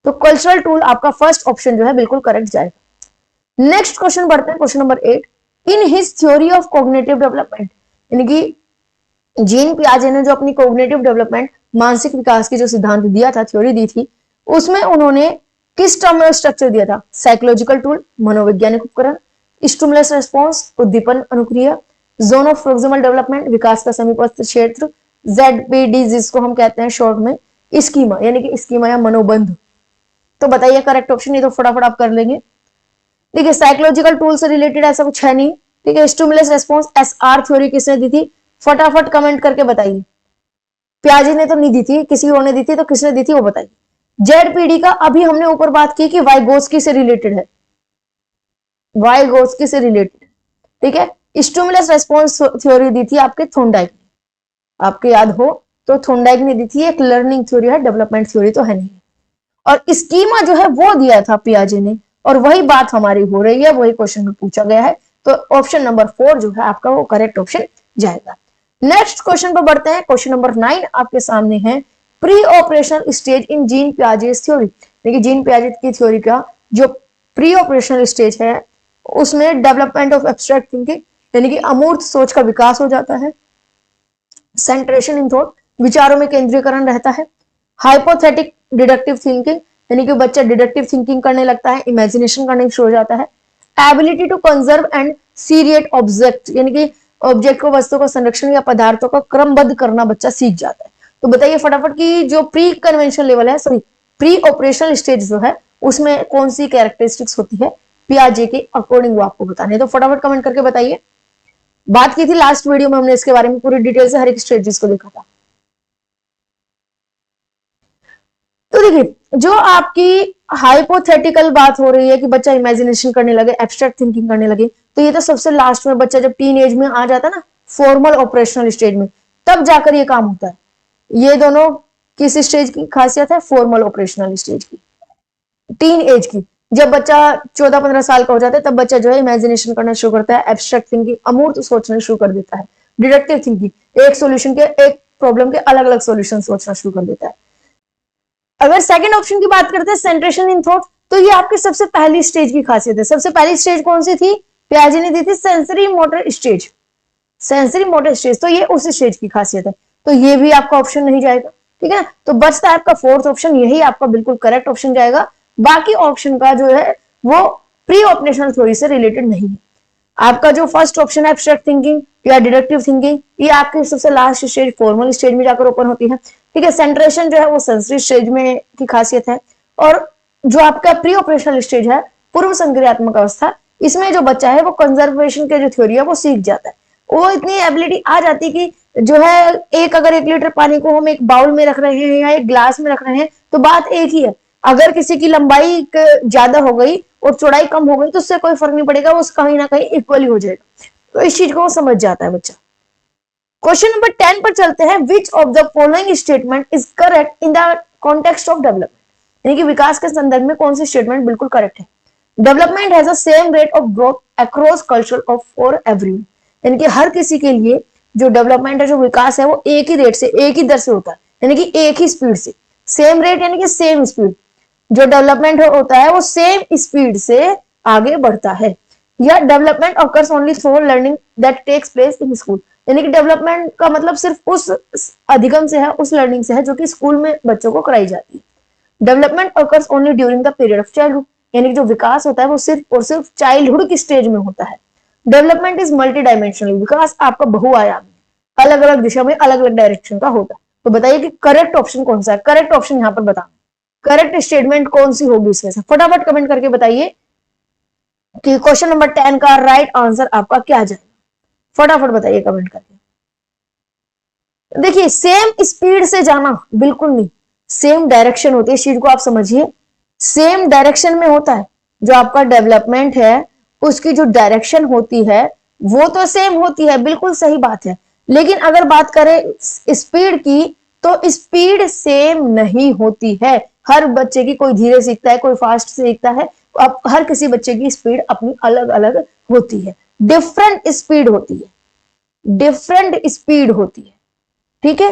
तो कल्चरल टूल आपका फर्स्ट ऑप्शन जो है बिल्कुल करेक्ट जाएगा। नेक्स्ट क्वेश्चन बढ़ते हैं, question number 8। In his theory of cognitive development, यानी कि जीन पियाजे ने जो अपनी कॉग्निटिव डेवलपमेंट, मानसिक विकास की जो सिद्धांत दिया था, थ्योरी दी थी, उसमें उन्होंने किस टर्म में स्ट्रक्चर दिया था, साइकोलॉजिकल टूल, मनोवैज्ञानिक उपकरण, स्टिमुलस रिस्पॉन्स, उद्दीपन अनुक्रिया, जोन ऑफ प्रोक्सिमल डेवलपमेंट, विकास का समीपस्थ क्षेत्र, ZPD जिसको हम कहते हैं शॉर्ट में, स्कीमा, यानी कि स्कीमा या मनोबंध। तो बताइए करेक्ट ऑप्शन, ये तो फटाफट आप कर लेंगे। देखिए साइकोलॉजिकल टूल से रिलेटेड ऐसा कुछ है नहीं। ठीक है, स्टिमुलस रिस्पॉन्स SR थ्योरी किसने दी थी, फटाफट कमेंट करके बताइए। पियाजे ने तो नहीं दी थी, किसी और ने दी थी, तो किसने दी थी वो बताइए। ZPD का अभी हमने ऊपर बात की कि वाइगोत्स्की से रिलेटेड है, वाइगोत्स्की से रिलेटेड। ठीक है, स्टिमुलस रिस्पॉन्स थ्योरी दी थी आपके थॉर्नडाइक ने, आपके याद हो तो थॉर्नडाइक ने दी थी, एक लर्निंग थ्योरी है, डेवलपमेंट थ्योरी तो है नहीं। और स्कीमा जो है वो दिया था पियाजे ने, और वही बात हमारी हो रही है, वही क्वेश्चन में पूछा गया है। तो ऑप्शन नंबर 4 जो है आपका वो करेक्ट ऑप्शन जाएगा। नेक्स्ट क्वेश्चन पर बढ़ते हैं, क्वेश्चन नंबर 9 आपके सामने है, प्री ऑपरेशनल स्टेज इन जीन पियाजे थ्योरी। देखिए जीन पियाजे की थ्योरी का जो प्री ऑपरेशनल स्टेज है उसमें डेवलपमेंट ऑफ एब्स्ट्रैक्ट थिंकिंग, यानी कि अमूर्त सोच का विकास हो जाता है, सेंट्रेशन इन थॉट, विचारों में केंद्रीकरण रहता है, हाइपोथेटिक डिडक्टिव थिंकिंग, यानी कि बच्चा डिडक्टिव थिंकिंग करने लगता है, इमेजिनेशन करने शुरू हो जाता है, ability to conserve and seriate object, यानी कि ऑब्जेक्ट को, वस्तु को संरक्षण या पदार्थों को क्रमबद्ध करना बच्चा सीख जाता है। तो बताइए फटाफट कि जो प्री कन्वेंशनल लेवल है, सॉरी प्री ऑपरेशनल स्टेज जो है उसमें कौन सी कैरेक्टरिस्टिक्स होती है पियाजे के अकॉर्डिंग, वो आपको बताने। तो फटाफट कमेंट करके बताइए। बात की थी लास्ट वीडियो में हमने इसके बारे में पूरी डिटेल से हर एक स्टेजेस को देखा था। तो देखिए जो आपकी हाइपोथेटिकल बात हो रही है कि बच्चा इमेजिनेशन करने लगे, एब्स्ट्रैक्ट थिंकिंग करने लगे, तो ये तो सबसे लास्ट में बच्चा जब टीन एज में आ जाता है ना, फॉर्मल ऑपरेशनल स्टेज में, तब जाकर ये काम होता है। ये दोनों किस स्टेज की खासियत है, फॉर्मल ऑपरेशनल स्टेज की, टीन एज की। जब बच्चा 14-15 साल का हो जाता है तब बच्चा जो है इमेजिनेशन करना शुरू करता है, एब्स्ट्रैक्ट थिंकिंग, अमूर्त सोचना शुरू कर देता है, डिडक्टिव थिंकिंग, एक सॉल्यूशन के, एक प्रॉब्लम के अलग अलग सॉल्यूशन सोचना शुरू कर देता है। अगर सेकंड ऑप्शन की बात करते हैं, सेंट्रेशन इन थॉट, तो ये आपकी सबसे पहली स्टेज की खासियत है। सबसे पहली स्टेज कौन सी थी, पियाजे ने दी थी sensory motor stage, sensory motor stage, तो ये उस स्टेज की खासियत है। तो ये भी आपका ऑप्शन नहीं जाएगा। ठीक है ना, तो बचता है आपका फोर्थ ऑप्शन, यही आपका बिल्कुल करेक्ट ऑप्शन जाएगा, बाकी ऑप्शन का जो है वो प्री ऑपरेशनल थ्योरी से रिलेटेड नहीं है। आपका जो फर्स्ट ऑप्शन है एब्स्ट्रैक्ट थिंकिंग या डिडक्टिव थिंकिंग, ये आपकी सबसे लास्ट स्टेज फॉर्मल स्टेज में जाकर ओपन होती है। ठीक है, सेंट्रेशन जो है वो सेंसरी स्टेज में की खासियत है। और जो आपका प्री ऑपरेशनल स्टेज है पूर्व संक्रियात्मक अवस्था, इसमें जो बच्चा है वो कंजर्वेशन के जो थ्योरी है वो सीख जाता है। वो इतनी एबिलिटी आ जाती है कि जो है अगर 1 लीटर पानी को हम एक बाउल में रख रहे हैं या एक ग्लास में रख रहे हैं तो बात एक ही है। अगर किसी की लंबाई ज्यादा हो गई और चौड़ाई कम हो गई तो उससे कोई फर्क नहीं पड़ेगा, वो कहीं ना कहीं इक्वली हो जाएगा। तो इस चीज को वो समझ जाता है बच्चा। क्वेश्चन नंबर 10 पर चलते हैं। Which of the following statement is correct in the context of development, यानी कि विकास के संदर्भ में कौन सी स्टेटमेंट बिल्कुल करेक्ट है। Development has the same rate of growth across culture of for everyone, यानी कि हर किसी के लिए जो डेवलपमेंट है, जो विकास है, वो एक ही रेट से, एक ही दर से होता है, यानी कि एक ही स्पीड से। सेम रेट यानी कि सेम स्पीड, जो डेवलपमेंट होता है वो सेम स्पीड से आगे बढ़ता है। या development occurs only through learning that takes place in school, यानी कि डेवलपमेंट का मतलब सिर्फ उस अधिगम से है, उस लर्निंग से है जो कि स्कूल में बच्चों को कराई जाती है। Development occurs only during the period of childhood, यानी कि जो विकास होता है वो सिर्फ और सिर्फ चाइल्डहुड की स्टेज में होता है। डेवलपमेंट इज मल्टी डायमेंशनल, विकास आपका बहुआयामी, अलग अलग दिशा में अलग अलग डायरेक्शन का होता है। तो बताइए कि करेक्ट ऑप्शन कौन सा है। करेक्ट ऑप्शन यहाँ पर बताना, करेक्ट स्टेटमेंट कौन सी होगी इसमें से, फटाफट कमेंट करके बताइए कि क्वेश्चन नंबर 10 का राइट आंसर आपका क्या जाएगा। फटाफट बताइए कमेंट करके। देखिए, सेम स्पीड से जाना बिल्कुल नहीं, सेम डायरेक्शन होती है, इस चीज को आप समझिए। सेम डायरेक्शन में होता है जो आपका डेवलपमेंट है, उसकी जो डायरेक्शन होती है वो तो सेम होती है, बिल्कुल सही बात है। लेकिन अगर बात करें स्पीड की तो स्पीड सेम नहीं होती है। हर बच्चे की, कोई धीरे सीखता है, कोई फास्ट सीखता है, अब हर किसी बच्चे की स्पीड अपनी अलग अलग होती है, डिफरेंट स्पीड होती है, डिफरेंट स्पीड होती है। ठीक है,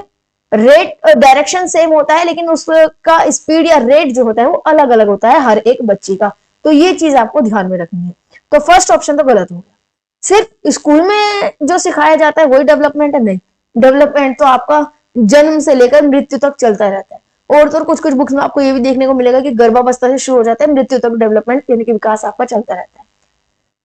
रेट डायरेक्शन सेम होता है लेकिन उसका स्पीड या रेट जो होता है वो अलग अलग होता है हर एक बच्चे का। तो ये चीज आपको ध्यान में रखनी है। तो फर्स्ट ऑप्शन तो गलत हो गया। सिर्फ स्कूल में जो सिखाया जाता है वही डेवलपमेंट है? नहीं, डेवलपमेंट तो आपका जन्म से लेकर मृत्यु तक चलता रहता है। और तो कुछ कुछ बुक्स में आपको ये भी देखने को मिलेगा कि गर्भावस्था से शुरू हो जाता है, मृत्यु तक डेवलपमेंट यानी कि विकास आपका चलता रहता है।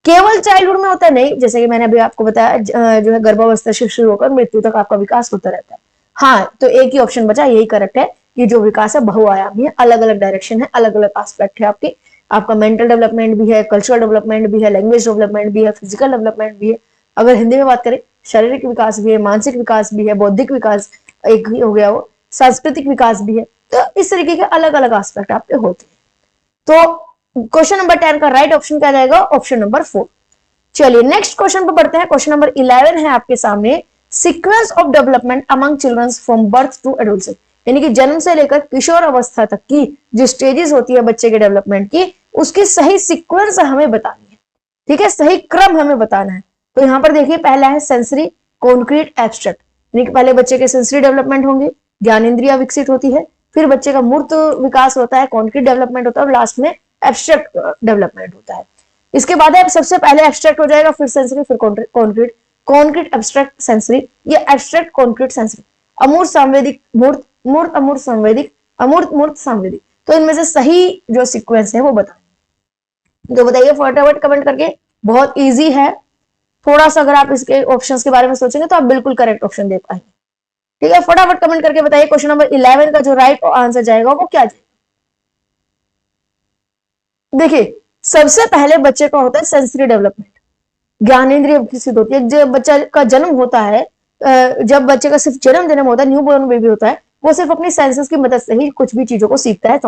केवल चाइल्डहुड में होता है? नहीं, जैसे कि मैंने अभी आपको बताया, जो है गर्भावस्था से शुरू होकर मृत्यु तक आपका विकास होता रहता है। हाँ, तो एक ही ऑप्शन बचा, यही करेक्ट है कि जो विकास है बहुआयामी है, अलग अलग डायरेक्शन है, अलग अलग एस्पेक्ट है आपका मेंटल डेवलपमेंट भी है, कल्चरल डेवलपमेंट भी है, लैंग्वेज डेवलपमेंट भी है, फिजिकल डेवलपमेंट भी है। अगर हिंदी में बात करें, शारीरिक विकास भी है, मानसिक विकास भी है, बौद्धिक विकास एक ही हो गया, वो सांस्कृतिक विकास भी है। तो इस तरीके के अलग अलग एस्पेक्ट आपके होते हैं। तो क्वेश्चन नंबर 10 का राइट ऑप्शन क्या जाएगा? Option number 4। चलिए नेक्स्ट क्वेश्चन पर बढ़ते हैं। क्वेश्चन नंबर 11 है आपके सामने, sequence of development among children from birth to adulthood, यानी कि जन्म से लेकर किशोर अवस्था तक की जो स्टेजेस होती है बच्चे के डेवलपमेंट की, उसकी सही सीक्वेंस हमें बतानी है। ठीक है, सही क्रम हमें बताना है। तो यहाँ पर देखिए, पहला है सेंसरी, कॉन्क्रीट, एब्स्ट्रैक्ट, यानी कि पहले बच्चे के सेंसरी डेवलपमेंट होंगे, ज्ञान इंद्रिया विकसित होती है, फिर बच्चे का मूर्त विकास होता है, कॉन्क्रीट डेवलपमेंट होता है, और लास्ट में एब्स्ट्रैक्ट डेवलपमेंट होता है। इसके बाद सबसे पहले एब्स्ट्रैक्ट हो जाएगा, फिर सेंसरी, फिर कॉन्क्रीट, कॉन्क्रीट एब्स्ट्रैक्ट सेंसरी, या एब्स्ट्रैक्ट कॉन्क्रीट सेंसरी, अमूर्त सांवेदिक मूर्त, मूर्त अमूर्त संवेदिक, अमूर्त मूर्त सांवेदिक। तो इनमें से सही जो सीक्वेंस है वो बताएं। तो बताइए फटाफट कमेंट करके, बहुत इजी है। थोड़ा सा अगर आप इसके ऑप्शंस के बारे में सोचेंगे तो आप बिल्कुल करेक्ट ऑप्शन दे पाएंगे। ठीक है, फटाफट कमेंट करके बताइए क्वेश्चन नंबर 11 का जो राइट आंसर जाएगा वो क्या जाएगा। देखिए, सबसे पहले बच्चे का होता है सेंसरी डेवलपमेंट, ज्ञानेंद्रिय विकसित होती है। जब बच्चा का जन्म होता है, जब बच्चे का सिर्फ जन्म होता है, न्यू बॉर्न बेबी होता है, वो सिर्फ अपनी सेंसेस की मदद से ही कुछ भी चीजों को सीखता है।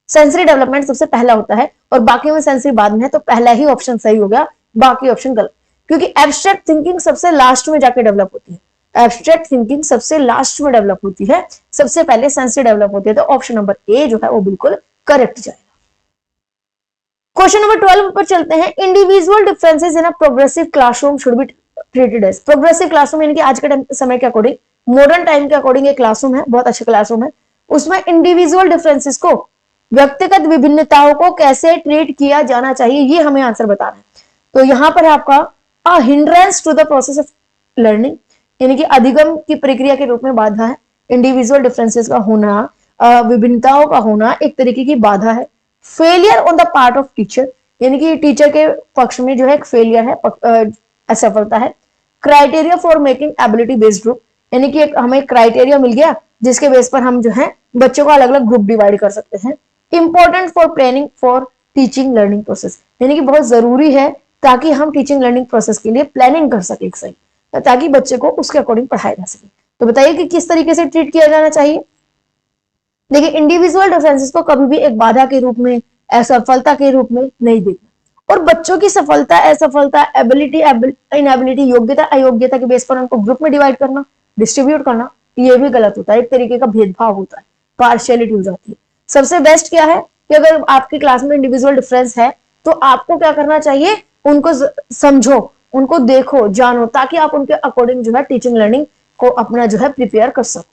सेंसरी डेवलपमेंट सबसे पहला होता है और बाकी में सेंसरी बाद में है। तो पहला ही ऑप्शन सही हो गया, बाकी ऑप्शन गलत, क्योंकि एब्स्ट्रैक्ट थिंकिंग सबसे लास्ट में जाके डेवलप होती है। एब्स्ट्रैक्ट थिंकिंग सबसे लास्ट में डेवलप होती है, सबसे पहले सेंसरी डेवलप होती है। तो ऑप्शन नंबर ए जो है वो बिल्कुल करेक्ट जाएगा। क्वेश्चन नंबर 12 पर चलते हैं। Individual differences in a progressive classroom should be treated as. Progressive classroom यानी कि आज के समय के अकॉर्डिंग, मॉडर्न टाइम के अकॉर्डिंग एक क्लासरूम है, बहुत अच्छा क्लासरूम है, उसमें इंडिविजुअल डिफरेंसेस को, व्यक्तिगत विभिन्नताओं को कैसे ट्रीट किया जाना चाहिए, ये हमें आंसर बताना है। तो यहां पर आपका a hindrance to the process of learning, यानी कि अधिगम की प्रक्रिया के रूप में बाधा है। इंडिविजुअल डिफरेंसेस का होना, विभिन्नताओं का होना एक तरीके की बाधा है। Failure on the part of teacher, यानी कि टीचर के पक्ष में जो है एक फेलियर है, असफलता है। Criteria for making ability based group, यानी कि हमें क्राइटेरिया मिल गया जिसके बेस पर हम जो है बच्चों को अलग अलग ग्रुप डिवाइड कर सकते हैं। Important for planning for teaching learning process, यानी कि बहुत जरूरी है ताकि हम टीचिंग लर्निंग प्रोसेस के लिए प्लानिंग कर सके सही, ताकि बच्चे को उसके अकॉर्डिंग पढ़ाया जा सके। तो बताइए कि किस तरीके से ट्रीट किया जाना चाहिए। देखिए, इंडिविजुअल डिफरेंसेस को कभी भी एक बाधा के रूप में, असफलता के रूप में नहीं देखना, और बच्चों की सफलता असफलता, एबिलिटी इनएबिलिटी, योग्यता अयोग्यता के बेस पर उनको ग्रुप में डिवाइड करना, डिस्ट्रीब्यूट करना, ये भी गलत होता है, एक तरीके का भेदभाव होता है, पार्शियलिटी हो जाती है। सबसे बेस्ट क्या है कि अगर आपकी क्लास में इंडिविजुअल डिफरेंस है तो आपको क्या करना चाहिए, उनको समझो, उनको देखो, जानो, ताकि आप उनके अकॉर्डिंग जो है टीचिंग लर्निंग को अपना जो है प्रिपेयर कर सको।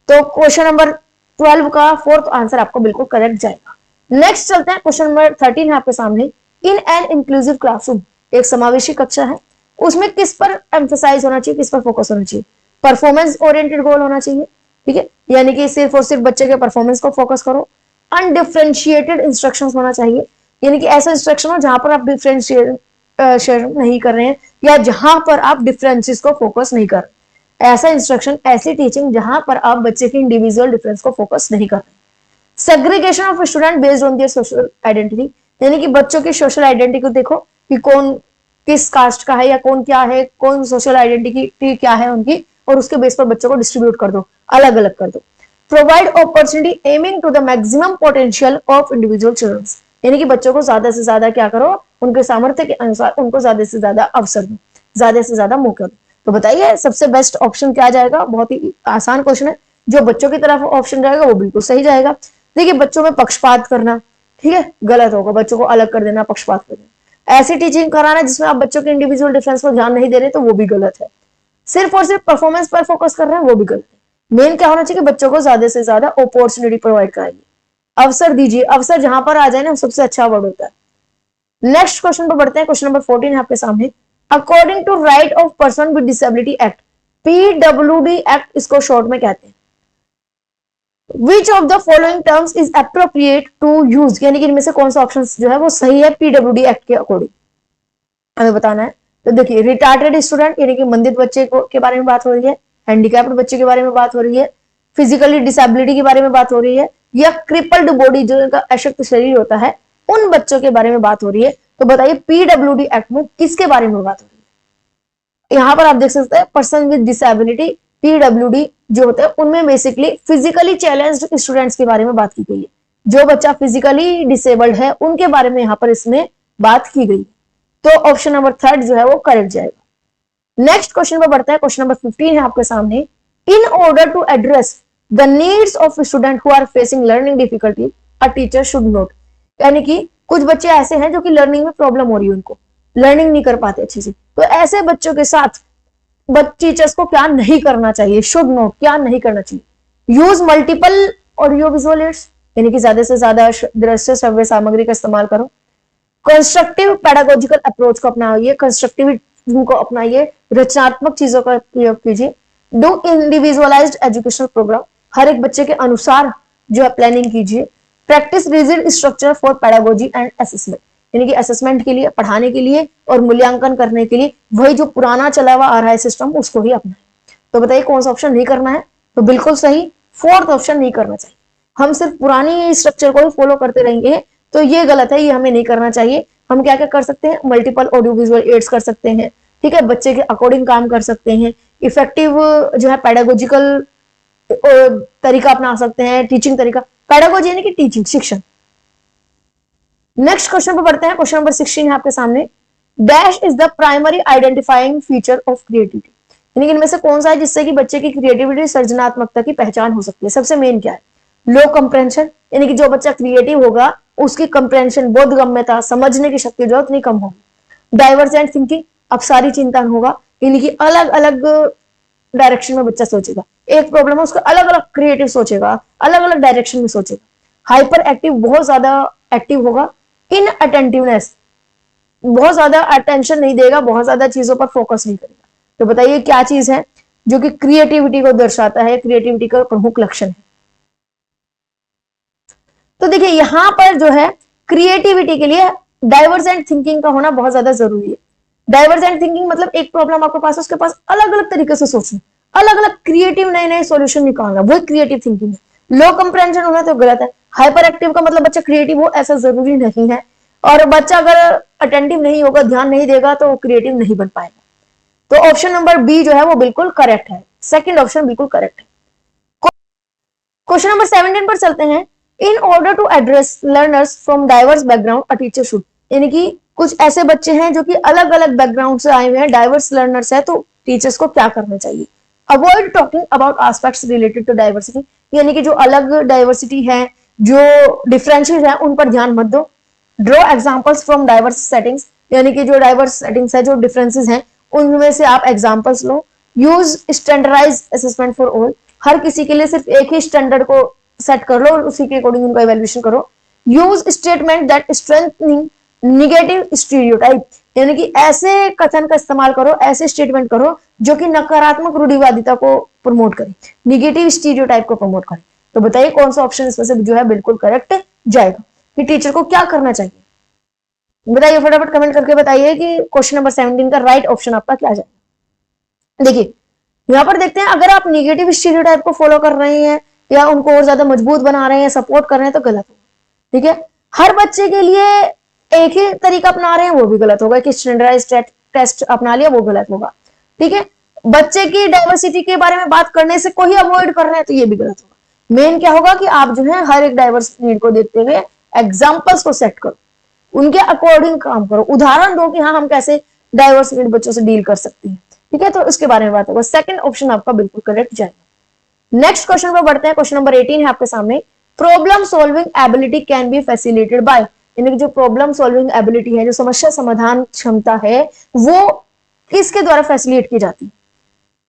तो क्वेश्चन नंबर 12 का फोर्थ आंसर आपको बिल्कुल करेक्ट जाएगा। नेक्स्ट चलते हैं, क्वेश्चन नंबर 13 है आपके सामने। इन एन इंक्लूसिव क्लासरूम, एक समावेशी कक्षा है, उसमें किस पर एम्फेसाइज होना चाहिए, किस पर फोकस होना चाहिए। परफॉर्मेंस ओरिएंटेड गोल होना चाहिए, ठीक है, यानी कि सिर्फ और सिर्फ बच्चे के परफॉर्मेंस को फोकस करो। अनडिफरेंशिएटेड इंस्ट्रक्शंस होना चाहिए, यानी कि ऐसा इंस्ट्रक्शन हो जहां पर आप डिफरेंशिएट नहीं कर रहे हैं, या जहां पर आप डिफरेंसेस को फोकस नहीं कर रहे। ऐसा इंस्ट्रक्शन, ऐसी टीचिंग जहां पर आप बच्चे की इंडिविजुअल डिफरेंस को फोकस नहीं कर रहे। Segregation of student based on their social identity, यानी कि बच्चों की सोशल आइडेंटिटी को देखो कि कौन किस कास्ट का है, या कौन क्या है, कौन सोशल आइडेंटिटी क्या है उनकी, और उसके बेस पर बच्चों को डिस्ट्रीब्यूट कर दो, अलग अलग कर दो। Provide opportunity aiming to the maximum potential of individual children, यानी कि बच्चों को ज्यादा से ज्यादा क्या करो, उनके सामर्थ्य के अनुसार उनको ज्यादा से ज्यादा अवसर दो, ज्यादा से ज्यादा मौका दो। तो बताइए सबसे बेस्ट ऑप्शन क्या जाएगा। बहुत ही आसान क्वेश्चन है, जो बच्चों की तरफ ऑप्शन जाएगा वो बिल्कुल सही जाएगा। देखिए, बच्चों में पक्षपात करना, ठीक है, गलत होगा, बच्चों को अलग कर देना, पक्षपात कर देना। ऐसी टीचिंग कराना जिसमें आप बच्चों के इंडिविजुअल डिफरेंस को ध्यान नहीं दे रहे, तो वो भी गलत है। सिर्फ और सिर्फ परफॉर्मेंस पर फोकस कर रहे हैं, वो भी गलत है। मेन क्या होना चाहिए कि बच्चों को ज्यादा से ज्यादा अपॉर्चुनिटी प्रोवाइड कराइए, अवसर दीजिए। अवसर जहां पर आ जाए ना, सबसे अच्छा वर्ड होता है। नेक्स्ट क्वेश्चन पर बढ़ते हैं, क्वेश्चन नंबर 14 है आपके सामने। According to right of person with disability act, PWD act इसको शॉर्ट में कहते हैं। Which of the following terms is appropriate to use, यानी कि इनमें से कौन सा ऑप्शन जो है वो सही है पीडब्ल्यूडी एक्ट के अकॉर्डिंग, हमें बताना है। तो देखिए, रिटार्डेड स्टूडेंट, यानी कि मंदित बच्चे के बारे में बात हो रही है, हैंडीकैप्ड बच्चे के बारे में बात हो रही है, फिजिकली डिसेबिलिटी के बारे में बात हो रही है, या क्रिपल्ड बॉडी जो इनका अशक्त शरीर होता है, उन बच्चों के बारे में बात हो रही है। तो बताइए पीडब्ल्यूडी एक्ट में किसके बारे में बात हो रही है। यहां पर आप देख सकते हैं पर्सन विद डिसेबिलिटी, पीडब्ल्यूडी जो होते हैं उनमें बेसिकली फिजिकली चैलेंज्ड स्टूडेंट्स के बारे में बात की गई है। जो बच्चा फिजिकली डिसेबल्ड है उनके बारे में यहां पर इसमें बात की गई। तो ऑप्शन नंबर 3 जो है वो करेक्ट जाएगा। नेक्स्ट क्वेश्चन पर बढ़ता है, क्वेश्चन नंबर 15 है आपके सामने। In order to address the needs of student who are facing learning difficulty, a teacher should note, यानी कि कुछ बच्चे ऐसे हैं जो कि लर्निंग में प्रॉब्लम हो रही है, उनको लर्निंग नहीं कर पाते अच्छे से, तो ऐसे बच्चों के साथ टीचर्स को क्या नहीं करना चाहिए, शुड नोट, क्या नहीं करना चाहिए। Use multiple audio visual aids, यानी कि ज्यादा से ज्यादा दृश्य श्रव्य सामग्री का इस्तेमाल करो। कंस्ट्रक्टिव पेडागोजिकल अप्रोच को अपनाइए, कंस्ट्रक्टिविज्म को अपनाइए, रचनात्मक चीजों का प्रयोग कीजिए। डू इंडिविजुअलाइज्ड एजुकेशनल प्रोग्राम, हर एक बच्चे के अनुसार जो है प्लानिंग कीजिए। Practice rigid structure for pedagogy and assessment, यानी कि असेसमेंट के लिए, पढ़ाने के लिए और मूल्यांकन करने के लिए वही जो पुराना चला हुआ आ रहा है सिस्टम, उसको ही अपनाएं। तो बताइए कौन सा ऑप्शन नहीं करना है। तो बिल्कुल सही, फोर्थ ऑप्शन नहीं करना चाहिए। हम सिर्फ पुरानी स्ट्रक्चर को ही फॉलो करते रहेंगे तो ये गलत है, ये हमें नहीं करना चाहिए। हम क्या क्या कर सकते हैं, मल्टीपल ऑडियो विजुअल एड्स कर सकते हैं, ठीक है, बच्चे के अकॉर्डिंग काम कर सकते हैं, इफेक्टिव जो है पेडागोजिकल तरीका अपना सकते हैं, टीचिंग तरीका, पेडागोजी यानी कि टीचिंग, शिक्षण। नेक्स्ट क्वेश्चन पर बढ़ते हैं, क्वेश्चन नंबर 16 है आपके सामने। Dash is the primary identifying feature of creativity, यानी कि इनमें से कौन सा है जिससे कि बच्चे की क्रिएटिविटी, सृजनात्मकता की पहचान हो सकती है। सबसे मेन क्या है, लो कंप्रेंशन, यानी कि जो बच्चा क्रिएटिव होगा उसकी कंप्रेंशन, बोधगम्यता, समझने की शक्ति जो उतनी कम होगी। डाइवर्जेंट थिंकिंग, अपसारी चिंतन होगा, यानी कि अलग अलग डायरेक्शन में बच्चा सोचेगा, एक प्रॉब्लम है उसका अलग अलग क्रिएटिव सोचेगा, अलग अलग डायरेक्शन में सोचेगा। हाइपर एक्टिव, बहुत ज्यादा एक्टिव होगा। इन अटेंटिवनेस, बहुत ज्यादा अटेंशन नहीं देगा, बहुत ज्यादा चीजों पर फोकस नहीं करेगा। तो बताइए क्या चीज है जो कि क्रिएटिविटी को दर्शाता है, क्रिएटिविटी का प्रमुख लक्षण है। तो देखिए यहाँ पर जो है क्रिएटिविटी के लिए डाइवर्जेंट थिंकिंग का होना बहुत ज्यादा जरूरी है। डाइवर्जेंट थिंकिंग मतलब एक प्रॉब्लम आपके पास, उसके पास अलग अलग तरीके से सोचना, अलग अलग क्रिएटिव नए नए सॉल्यूशन निकालना, वो क्रिएटिव थिंकिंग है। लो कंप्रेंशन होना तो गलत है। हाइपर एक्टिव का मतलब बच्चा क्रिएटिव हो ऐसा जरूरी नहीं है, और बच्चा अगर अटेंटिव नहीं होगा, ध्यान नहीं देगा, तो क्रिएटिव नहीं बन पाएगा। तो ऑप्शन नंबर बी जो है वो बिल्कुल करेक्ट है, सेकंड ऑप्शन बिल्कुल करेक्ट है। क्वेश्चन नंबर 17 पर चलते हैं। In order to address learners from diverse background a teacher should, यानी कि कुछ ऐसे बच्चे हैं जो कि अलग अलग बैकग्राउंड से आए हुए हैं, डाइवर्स लर्नर्स है, तो टीचर्स को क्या करना चाहिए? Avoid talking about aspects related to diversity, यानी कि जो अलग डाइवर्सिटी है, जो डिफरेंशिएट है, उन पर ध्यान मत दो। Draw examples from diverse settings, यानी कि जो डाइवर्स सेटिंग्स है, जो डिफरेंसेस हैं, उनमें से आप एग्जांपल्स लो। Use standardized assessment for all, हर किसी के लिए सिर्फ एक ही स्टैंडर्ड को सेट कर लो और उसी के अकॉर्डिंग उनका इवैल्यूएशन करो। Use statement that strengthening negative stereotype, यानी कि ऐसे कथन का इस्तेमाल करो, ऐसे स्टेटमेंट करो जो कि नकारात्मक रूढ़िवादिता को प्रमोट करे, निगेटिव स्टीरियोटाइप को प्रमोट करे। तो बताइए कौन सा ऑप्शन इसमें से जो है बिल्कुल करेक्ट जाएगा, कि टीचर को क्या करना चाहिए? बताइए फटाफट कमेंट करके बताइए कि क्वेश्चन नंबर 17 का राइट ऑप्शन आपका क्या जाएगा। देखिए यहां पर देखते हैं, अगर आप निगेटिव स्टीरियोटाइप को फॉलो कर रहे हैं या उनको और ज्यादा मजबूत बना रहे हैं, सपोर्ट कर रहे हैं, तो गलत होगा। ठीक है, हर बच्चे के लिए एक ही तरीका अपना रहे हैं, वो भी गलत होगा। कि स्टैंडर्डाइज्ड टेस्ट अपना लिया, वो गलत होगा। ठीक है, बच्चे की डाइवर्सिटी के बारे में बात करने से कोई अवॉइड कर रहे हैं, तो ये भी गलत होगा। मेन क्या होगा कि आप जो है हर एक डाइवर्स नीड को देखते हुए एग्जाम्पल्स को सेट करो, उनके अकॉर्डिंग काम करो, उदाहरण दो कि हाँ हम कैसे डाइवर्स नीड बच्चों से डील कर सकते हैं। ठीक है, तो इसके बारे में बात होगा। सेकंड ऑप्शन आपका बिल्कुल करेक्ट जाएगा। नेक्स्ट क्वेश्चन पर बढ़ते हैं। क्वेश्चन नंबर 18 है आपके सामने। Problem solving ability can be facilitated bye, यानी कि जो प्रॉब्लम सॉल्विंग एबिलिटी है, जो समस्या समाधान क्षमता है, वो किसके द्वारा फैसिलिटेट की जाती है?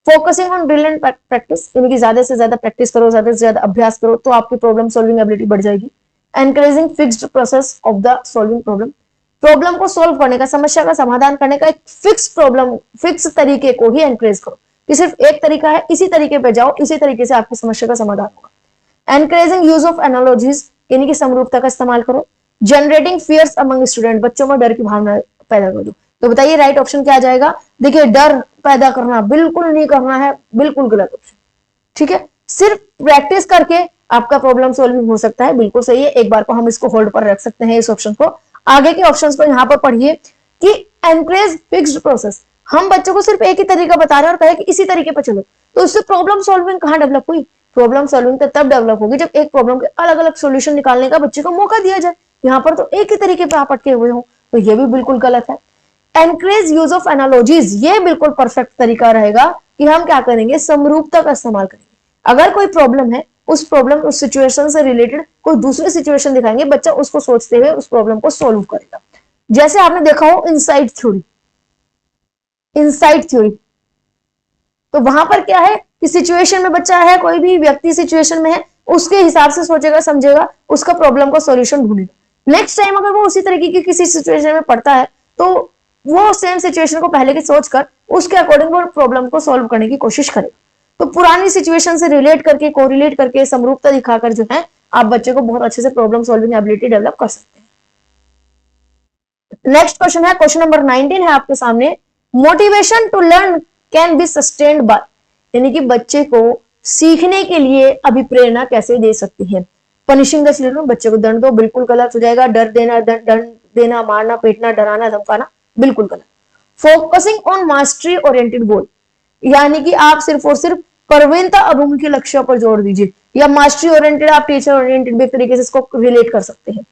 Focusing on drill and practice, यानी कि ज्यादा से ज्यादा प्रैक्टिस करो, ज्यादा से ज्यादा अभ्यास करो, तो आपकी प्रॉब्लम सॉल्विंग एबिलिटी बढ़ जाएगी। Encouraging fixed process of the solving problem, problem को सॉल्व करने का, समस्या का समाधान करने का एक फिक्स प्रॉब्लम, फिक्स तरीके को ही एनकरेज करो, कि सिर्फ एक तरीका है, इसी तरीके पे जाओ, इसी तरीके से आपकी समस्या का समाधान होगा। एनकरेजिंग यूज ऑफ एनालॉजीज, यानी कि समरूपता का इस्तेमाल करो। जनरेटिंग फियर्स अमंग स्टूडेंट, बच्चों में डर की भावना पैदा कर दो। तो बताइए राइट ऑप्शन क्या आ जाएगा? देखिए डर पैदा करना बिल्कुल नहीं करना है, बिल्कुल गलत ऑप्शन। ठीक है, सिर्फ प्रैक्टिस करके आपका प्रॉब्लम सॉल्विंग हो सकता है, बिल्कुल सही है। एक बार को हम इसको होल्ड पर रख सकते हैं, इस ऑप्शन को। आगे के ऑप्शंस को यहाँ पर पढ़िए कि एनकरेज फिक्स्ड प्रोसेस, हम बच्चों को सिर्फ एक ही तरीका बता रहे हैं और कहे कि इसी तरीके पर चलो, तो इससे प्रॉब्लम सॉल्विंग कहाँ डेवलप हुई? प्रॉब्लम सॉल्विंग तो तब डेवलप होगी जब एक प्रॉब्लम के अलग अलग सॉल्यूशन निकालने का बच्चे को मौका दिया जाए। यहाँ पर तो एक ही तरीके पे आप अटके हुए हो, तो ये भी बिल्कुल गलत है। एनकरेज यूज ऑफ एनालॉजीज, ये बिल्कुल परफेक्ट तरीका रहेगा कि हम क्या करेंगे, समरूपता का इस्तेमाल करेंगे। अगर कोई प्रॉब्लम है, उस प्रॉब्लम, उस सिचुएशन से रिलेटेड कोई दूसरी सिचुएशन दिखाएंगे, बच्चा उसको सोचते हुए उस प्रॉब्लम को सोल्व करेगा। जैसे आपने देखा हो इनसाइट थ्योरी, इनसाइट थ्योरी, तो वहां पर क्या है कि सिचुएशन में बच्चा है, कोई भी व्यक्ति सिचुएशन में है, उसके हिसाब से सोचेगा, समझेगा, उसका प्रॉब्लम का सॉल्यूशन ढूंढेगा। नेक्स्ट टाइम अगर वो उसी तरीके की किसी सिचुएशन में पड़ता है, तो वो सेम सिचुएशन को पहले की सोचकर उसके अकॉर्डिंग वो प्रॉब्लम को सॉल्व करने की कोशिश करेगा। तो पुरानी सिचुएशन से रिलेट करके, कोरिलेट करके, समरूपता दिखाकर जो है आप बच्चे को बहुत अच्छे से प्रॉब्लम सॉल्विंग एबिलिटी डेवलप कर सकते हैं। नेक्स्ट क्वेश्चन है, क्वेश्चन नंबर 19 है आपके सामने। Motivation to learn can be sustained by, यानी कि बच्चे को सीखने के लिए अभिप्रेरणा कैसे दे सकती है? पनिशिंग द चिल्ड्रन, बच्चे को दंड दो, बिल्कुल गलत हो जाएगा। डर देना, दंड देना, मारना, पीटना, डराना, धमकाना, बिल्कुल गलत। फोकसिंग ऑन मास्टरी ओरिएंटेड गोल, यानी कि आप सिर्फ और सिर्फ प्रवीणता अभिमुखी लक्ष्यों पर जोर दीजिए, या मास्टरी ओरिएंटेड, आप टीचर ओरिएंटेड भी एक तरीके से इसको रिलेट कर सकते हैं।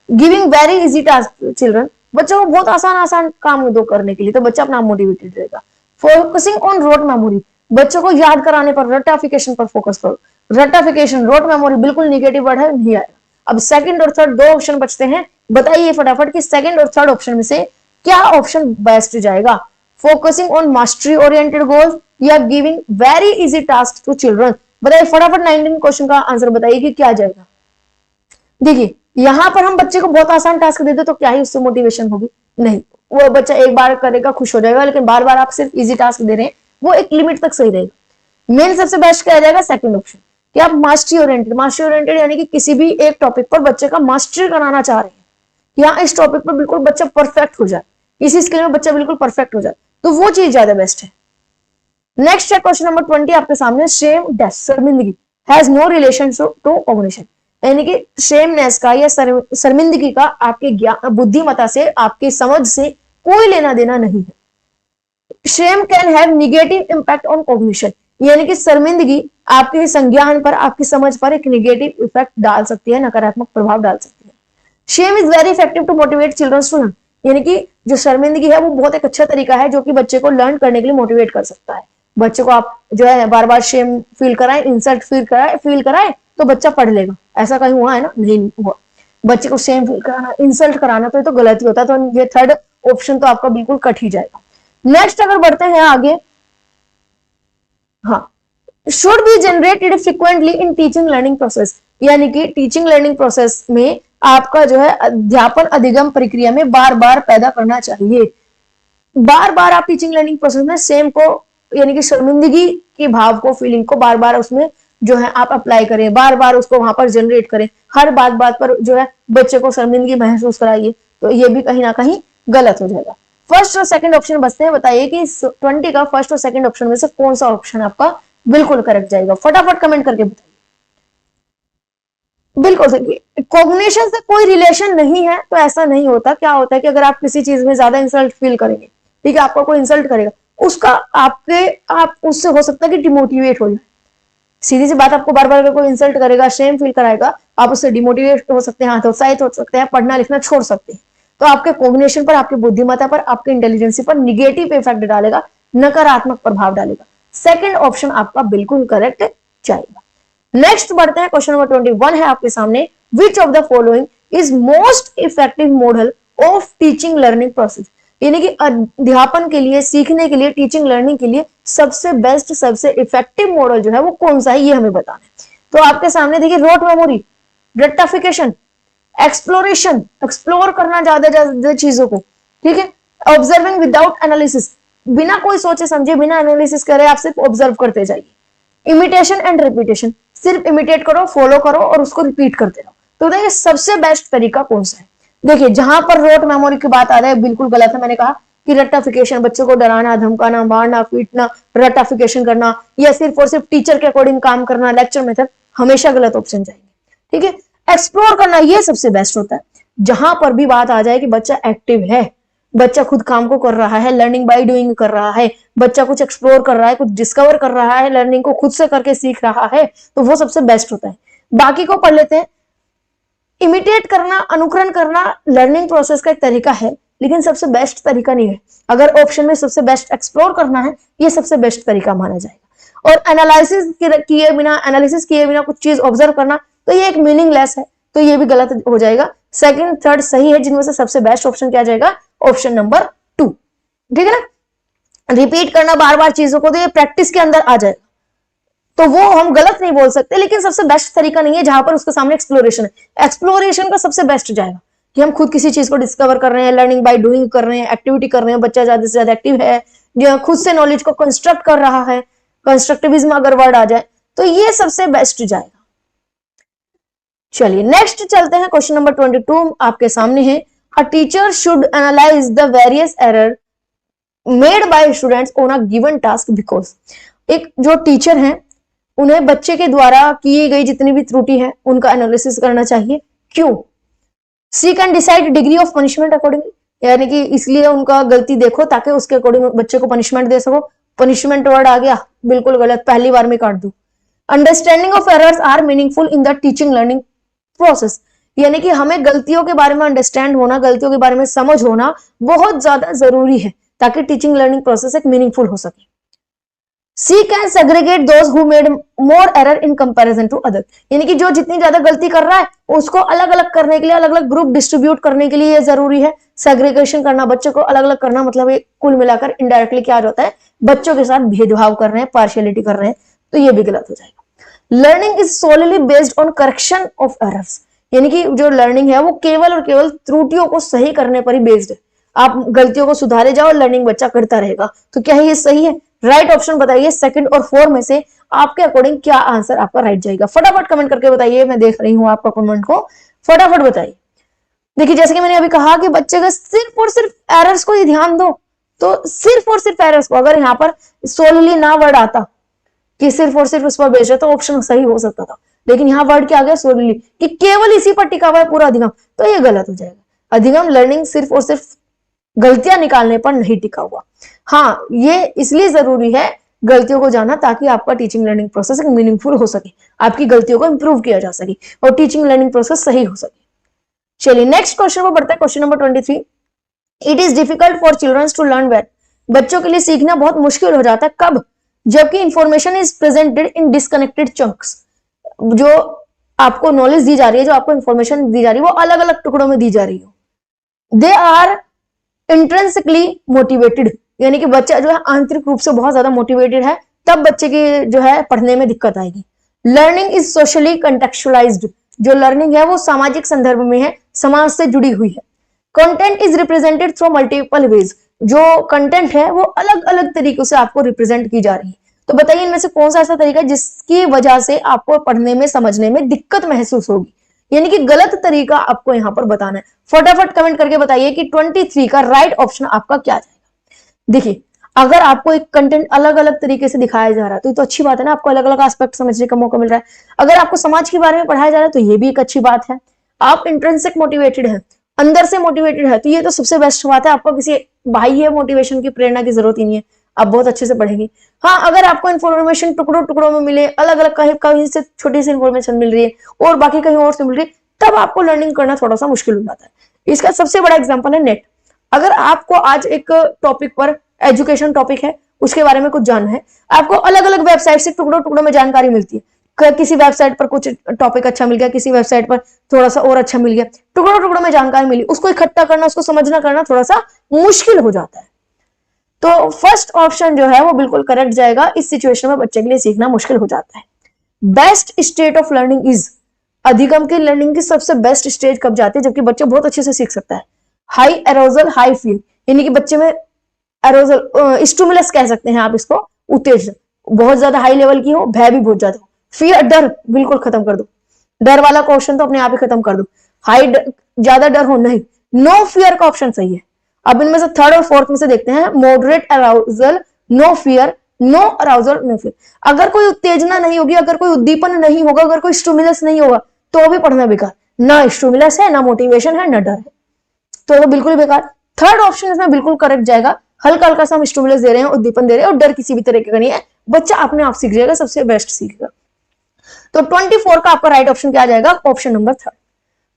Giving very easy task children, बच्चों को बहुत आसान आसान काम दो करने के लिए, तो बच्चा अपना मोटिवेटेड रहेगा। फोकसिंग ऑन रोट मेमोरी, बच्चों को याद कराने पर, रटाफिकेशन पर फोकस करो। रटाफिकेशन, रोट मेमोरी बिल्कुल निगेटिव वर्ड है, नहीं आएगा। अब सेकंड और थर्ड दो ऑप्शन बचते हैं, बताइए फटाफट कि सेकंड और थर्ड ऑप्शन में से क्या ऑप्शन बेस्ट जाएगा? Focusing on mastery oriented goals या giving very easy task to children? बताइए फटाफट 19 क्वेश्चन का आंसर बताइए कि क्या जाएगा। देखिए यहां पर हम बच्चे को बहुत आसान टास्क दे दे तो क्या ही उससे मोटिवेशन होगी? नहीं, वो बच्चा एक बार करेगा खुश हो जाएगा, लेकिन बार बार आप सिर्फ इजी टास्क दे रहे हैं, वो एक लिमिट तक सही रहेगा। मेन सबसे बेस्ट क्या जाएगा? सेकंड ऑप्शन, कि आप मास्टरी ओरिएंटेड यानी कि किसी भी एक टॉपिक पर बच्चे का मास्टरी कराना चाह रहे हैं, यहाँ इस टॉपिक पर बिल्कुल बच्चा परफेक्ट हो जाए, इसी स्किल में बच्चा बिल्कुल परफेक्ट हो जाए, तो वो चीज ज्यादा बेस्ट है। नेक्स्ट है क्वेश्चन नंबर 20 आपके सामने, शेम डैश शर्मिंदगी has no relation to cognition, यानी कि शेमनेस का या शर्मिंदगी का आपके बुद्धिमत्ता से, आपकी समझ से कोई लेना देना नहीं है। Shame can have negative impact on cognition, यानी कि शर्मिंदगी आपके संज्ञान पर, आपकी समझ पर एक निगेटिव इफेक्ट डाल सकती है, नकारात्मक प्रभाव डाल सकती है। Shame is very effective to motivate children to learn, यानी कि जो शर्मिंदगी है वो बहुत एक अच्छा तरीका है जो कि बच्चे को लर्न करने के लिए मोटिवेट कर सकता है। बच्चे को आप जो है बार बार शेम फील कराएं, इंसल्ट फील कराएं तो बच्चा पढ़ लेगा। ऐसा कहीं हुआ है ना? नहीं हुआ। बच्चे को शेम फील कराना, इंसल्ट कराना तो गलत ही होता है। तो ये थर्ड ऑप्शन तो आपका बिल्कुल कट ही जाएगा। नेक्स्ट अगर बढ़ते हैं आगे, हाँ, should be generated frequently in teaching learning process, यानी कि टीचिंग लर्निंग प्रोसेस में आपका जो है अध्यापन अधिगम प्रक्रिया में बार बार पैदा करना चाहिए। बार बार आप टीचिंग लर्निंग प्रोसेस में सेम को, यानी कि शर्मिंदगी के भाव को, फीलिंग को बार बार उसमें जो है आप अप्लाई करें, बार बार उसको वहां पर जनरेट करें, हर बात पर जो है बच्चे को शर्मिंदगी महसूस कराइए, तो ये भी कहीं ना कहीं गलत हो जाएगा। फर्स्ट और सेकंड ऑप्शन बचते हैं, बताइए कि 20 का फर्स्ट और सेकंड ऑप्शन में से कौन सा ऑप्शन आपका बिल्कुल करेक्ट जाएगा, फटाफट कमेंट करके बताइए। बिल्कुल, कॉग्निशन से कोई रिलेशन नहीं है तो ऐसा नहीं होता। क्या होता है कि अगर आप किसी चीज में ज्यादा इंसल्ट फील करेंगे, ठीक है, आपको कोई इंसल्ट करेगा, उसका आप उससे हो सकता है कि डिमोटिवेट हो जाए। सीधी सी बात, आपको बार बार अगर कोई इंसल्ट करेगा, शेम फील कराएगा, आप उससे डिमोटिवेट हो सकते हैं, हतोत्साहित हो सकते हैं, पढ़ना लिखना छोड़ सकते हैं। तो आपके कॉग्निशन पर, आपकी बुद्धिमत्ता पर, आपके इंटेलिजेंसी पर निगेटिव इफेक्ट डालेगा, नकारात्मक प्रभाव डालेगा। सेकंड ऑप्शन आपका बिल्कुल करेक्ट जाएगा। नेक्स्ट बढ़ते हैं, क्वेश्चन नंबर 21 है आपके सामने, विच of the following is most effective model of teaching learning process, यानी कि अध्यापन के लिए, सीखने के लिए, टीचिंग लर्निंग के लिए सबसे बेस्ट, सबसे इफेक्टिव मॉडल जो है वो कौन सा है, ये हमें बताना है। तो आपके सामने देखिए, रोट मेमोरी, रट्टाफिकेशन, एक्सप्लोरेशन, एक्सप्लोर करना ज्यादा चीजों को, ठीक है, ऑब्जर्विंग विदाउट एनालिसिस, बिना कोई सोचे समझे, बिना एनालिसिस करे आप सिर्फ ऑब्जर्व करते जाइए, इमिटेशन एंड रिपीटेशन, सिर्फ इमिटेट करो, फॉलो करो और उसको रिपीट करते रहो। तो देखिए सबसे बेस्ट तरीका कौन सा है। देखिए जहां पर रोट मेमोरी की बात आ रही है बिल्कुल गलत है। मैंने कहा कि रट्टाफिकेशन, बच्चों को डराना, धमकाना, मारना, पीटना, रट्टाफिकेशन करना, या सिर्फ और सिर्फ टीचर के अकॉर्डिंग काम करना, लेक्चर मेथड, हमेशा गलत ऑप्शन जाएंगे। ठीक है, एक्सप्लोर करना ये सबसे बेस्ट होता है। जहां पर भी बात आ जाए कि बच्चा एक्टिव है, बच्चा खुद काम को कर रहा है, लर्निंग बाय डूइंग कर रहा है, बच्चा कुछ एक्सप्लोर कर रहा है, कुछ डिस्कवर कर रहा है, लर्निंग को खुद से करके सीख रहा है, तो वो सबसे बेस्ट होता है। बाकी को पढ़ लेते हैं। इमिटेट करना, अनुकरण करना लर्निंग प्रोसेस का एक तरीका है, लेकिन सबसे बेस्ट तरीका नहीं है। अगर ऑप्शन में सबसे बेस्ट एक्सप्लोर करना है, ये सबसे बेस्ट तरीका माना जाएगा। और एनालिसिस किए बिना कुछ चीज ऑब्जर्व करना, तो ये एक मीनिंगलेस है, तो ये भी गलत हो जाएगा। सेकंड थर्ड सही है, जिनमें से सबसे बेस्ट ऑप्शन क्या जाएगा, ऑप्शन नंबर 2। ठीक है ना, रिपीट करना बार बार चीजों को, तो ये प्रैक्टिस के अंदर आ जाएगा, तो वो हम गलत नहीं बोल सकते, लेकिन सबसे बेस्ट तरीका नहीं है जहां पर उसके सामने एक्सप्लोरेशन है। एक्सप्लोरेशन का सबसे बेस्ट जाएगा कि हम खुद किसी चीज को डिस्कवर कर रहे हैं, लर्निंग बाय डूइंग कर रहे हैं, एक्टिविटी कर रहे हैं, बच्चा ज्यादा से ज्यादा एक्टिव है, जो खुद से नॉलेज को कंस्ट्रक्ट कर रहा है, कंस्ट्रक्टिविज्म अगर वर्ड आ जाए, तो ये सबसे बेस्ट जाएगा। चलिए नेक्स्ट चलते हैं, क्वेश्चन नंबर 22 आपके सामने है, अ teacher should analyse the various error made by students on a given task because, एक जो टीचर हैं उन्हें बच्चे के द्वारा की गई जितनी भी त्रुटि है उनका एनालिसिस करना चाहिए। क्यों? She can decide degree of punishment accordingly, यानी कि इसलिए उनका गलती देखो ताकि उसके अकॉर्डिंग बच्चे को पनिशमेंट दे सको। पनिशमेंट वर्ड आ गया, बिल्कुल गलत, पहली बार में काट दो। Understanding of errors are meaningful in the teaching learning process, यानी कि हमें गलतियों के बारे में अंडरस्टैंड होना, गलतियों के बारे में समझ होना बहुत ज्यादा जरूरी है ताकि टीचिंग लर्निंग प्रोसेस एक मीनिंगफुल हो सके। C can segregate those who made more error in comparison to other, यानी कि जो जितनी ज्यादा गलती कर रहा है उसको अलग अलग करने के लिए, अलग अलग ग्रुप डिस्ट्रीब्यूट करने के लिए ये जरूरी है। सेग्रीगेशन करना, बच्चों को अलग अलग करना, मतलब ये कुल मिलाकर इनडायरेक्टली क्या होता है, बच्चों के साथ भेदभाव कर रहे हैं, पार्शियलिटी कर रहे हैं, तो ये भी गलत हो जाएगा। Learning is solely based on correction of errors, यानी कि जो लर्निंग है वो केवल और केवल त्रुटियों को सही करने पर ही बेस्ड है। आप गलतियों को सुधारे जाओ, लर्निंग बच्चा करता रहेगा, तो क्या ये सही है? राइट ऑप्शन बताइए सेकंड और 4 में से आपके अकॉर्डिंग क्या आंसर आपका राइट जाएगा। फटाफट कमेंट करके बताइए, मैं देख रही हूं आपका कमेंट को, फटाफट बताइए। देखिए जैसे कि मैंने अभी कहा कि बच्चे का सिर्फ और सिर्फ एरर्स को ही ध्यान दो, तो सिर्फ और सिर्फ एरर्स को, अगर यहाँ पर सोलली ना वर्ड आता कि सिर्फ और सिर्फ उस पर बेस्ड है तो ऑप्शन सही हो सकता था, लेकिन यहाँ वर्ड क्या आ गया सोलली, कि केवल इसी पर टिका हुआ है पूरा अधिगम, तो ये गलत हो जाएगा। अधिगम लर्निंग सिर्फ और सिर्फ गलतियां निकालने पर नहीं टिका हुआ। हाँ, ये इसलिए जरूरी है गलतियों को जानना, ताकि आपका टीचिंग लर्निंग प्रोसेस मीनिंगफुल हो सके, आपकी गलतियों को इंप्रूव किया जा सके और टीचिंग लर्निंग प्रोसेस सही हो सके। चलिए नेक्स्ट क्वेश्चन पर बढ़ते हैं, question number 23। It is difficult for childrens to learn well. बच्चों के लिए सीखना बहुत मुश्किल हो जाता है, कब? जबकि information is presented in disconnected chunks. जो आपको नॉलेज दी जा रही है, जो आपको इंफॉर्मेशन दी जा रही है, वो अलग अलग टुकड़ों में दी जा रही है। दे आर इंट्रिंसिकली मोटिवेटेड, यानी कि बच्चा जो है आंतरिक रूप से बहुत ज्यादा मोटिवेटेड है, तब बच्चे की जो है पढ़ने में दिक्कत आएगी। लर्निंग इज सोशली कंटेक्चुअलाइज्ड, जो लर्निंग है वो सामाजिक संदर्भ में है, समाज से जुड़ी हुई है। Content is represented through multiple ways, जो कंटेंट है वो अलग अलग तरीकों से आपको रिप्रेजेंट की जा रही है। तो बताइए इनमें से कौन सा ऐसा तरीका है जिसकी वजह से आपको पढ़ने में समझने में दिक्कत महसूस होगी, यानी कि गलत तरीका आपको यहाँ पर बताना है। फटाफट कमेंट करके बताइए कि 23 का राइट ऑप्शन आपका क्या जाएगा। देखिए अगर आपको एक कंटेंट अलग अलग तरीके से दिखाया जा रहा है तो अच्छी बात है ना, आपको अलग अलग एस्पेक्ट समझने का मौका मिल रहा है। अगर आपको समाज के बारे में पढ़ाया जा रहा है तो ये भी एक अच्छी बात है। आप इंट्रिंसिक मोटिवेटेड है, अंदर से मोटिवेटेड है, तो ये तो सबसे बेस्ट बात है। आपको किसी बाह्य मोटिवेशन की प्रेरणा की जरूरत ही नहीं है, आप बहुत अच्छे से पढ़ेंगे। हाँ, अगर आपको इन्फॉर्मेशन टुकड़ों टुकड़ों में मिले, अलग अलग कहीं से छोटी सी इन्फॉर्मेशन मिल रही है और बाकी कहीं और से मिल रही है, तब आपको लर्निंग करना थोड़ा सा मुश्किल हो जाता है। इसका सबसे बड़ा एग्जांपल है नेट। अगर आपको आज एक टॉपिक पर, एजुकेशन टॉपिक है, उसके बारे में कुछ जानना है, आपको अलग अलग वेबसाइट से टुकड़ों टुकड़ों में जानकारी मिलती है। किसी वेबसाइट पर कुछ टॉपिक अच्छा मिल गया, किसी वेबसाइट पर थोड़ा सा और अच्छा मिल गया, टुकड़ों टुकड़ों में जानकारी मिली, उसको इकट्ठा करना, उसको समझना करना थोड़ा सा मुश्किल हो जाता है। तो फर्स्ट ऑप्शन जो है वो बिल्कुल करेक्ट जाएगा। इस सिचुएशन में बच्चे के लिए सीखना मुश्किल हो जाता है। Best state of learning is, अधिगम की लर्निंग की सबसे बेस्ट स्टेज कब जाती है? जबकि बच्चा बहुत अच्छे से सीख सकता है। हाई एरोजल हाई फील, यानी कि बच्चे में एरोजल, स्टिमुलस कह सकते हैं आप इसको, उत्तेजना बहुत ज्यादा हाई लेवल की हो, भय भी बहुत ज्यादा हो। फियर, डर बिल्कुल खत्म कर दो, डर वाला क्वेश्चन तो अपने आप ही खत्म कर दो। हाई ज्यादा डर हो नहीं, नो फियर का ऑप्शन सही है। अब इनमें से थर्ड और फोर्थ में से देखते हैं। Moderate arousal, no fear, no arousal, no fear. अगर कोई उत्तेजना नहीं होगी, अगर कोई उद्दीपन नहीं होगा, अगर कोई स्टिमुलस नहीं होगा, तो भी पढ़ना बेकार। ना स्टिमुलस है, ना मोटिवेशन है, ना डर है, तो बिल्कुल बेकार। थर्ड ऑप्शन इसमें बिल्कुल करेक्ट जाएगा। हल्का हल्का सा हम स्टिमुलस दे रहे हैं, उद्दीपन दे रहे हैं, और डर किसी भी तरीके का नहीं है, बच्चा अपने आप सीख जाएगा, सबसे बेस्ट सीखेगा। तो 24 का आपका राइट ऑप्शन क्या जाएगा? Option number 3।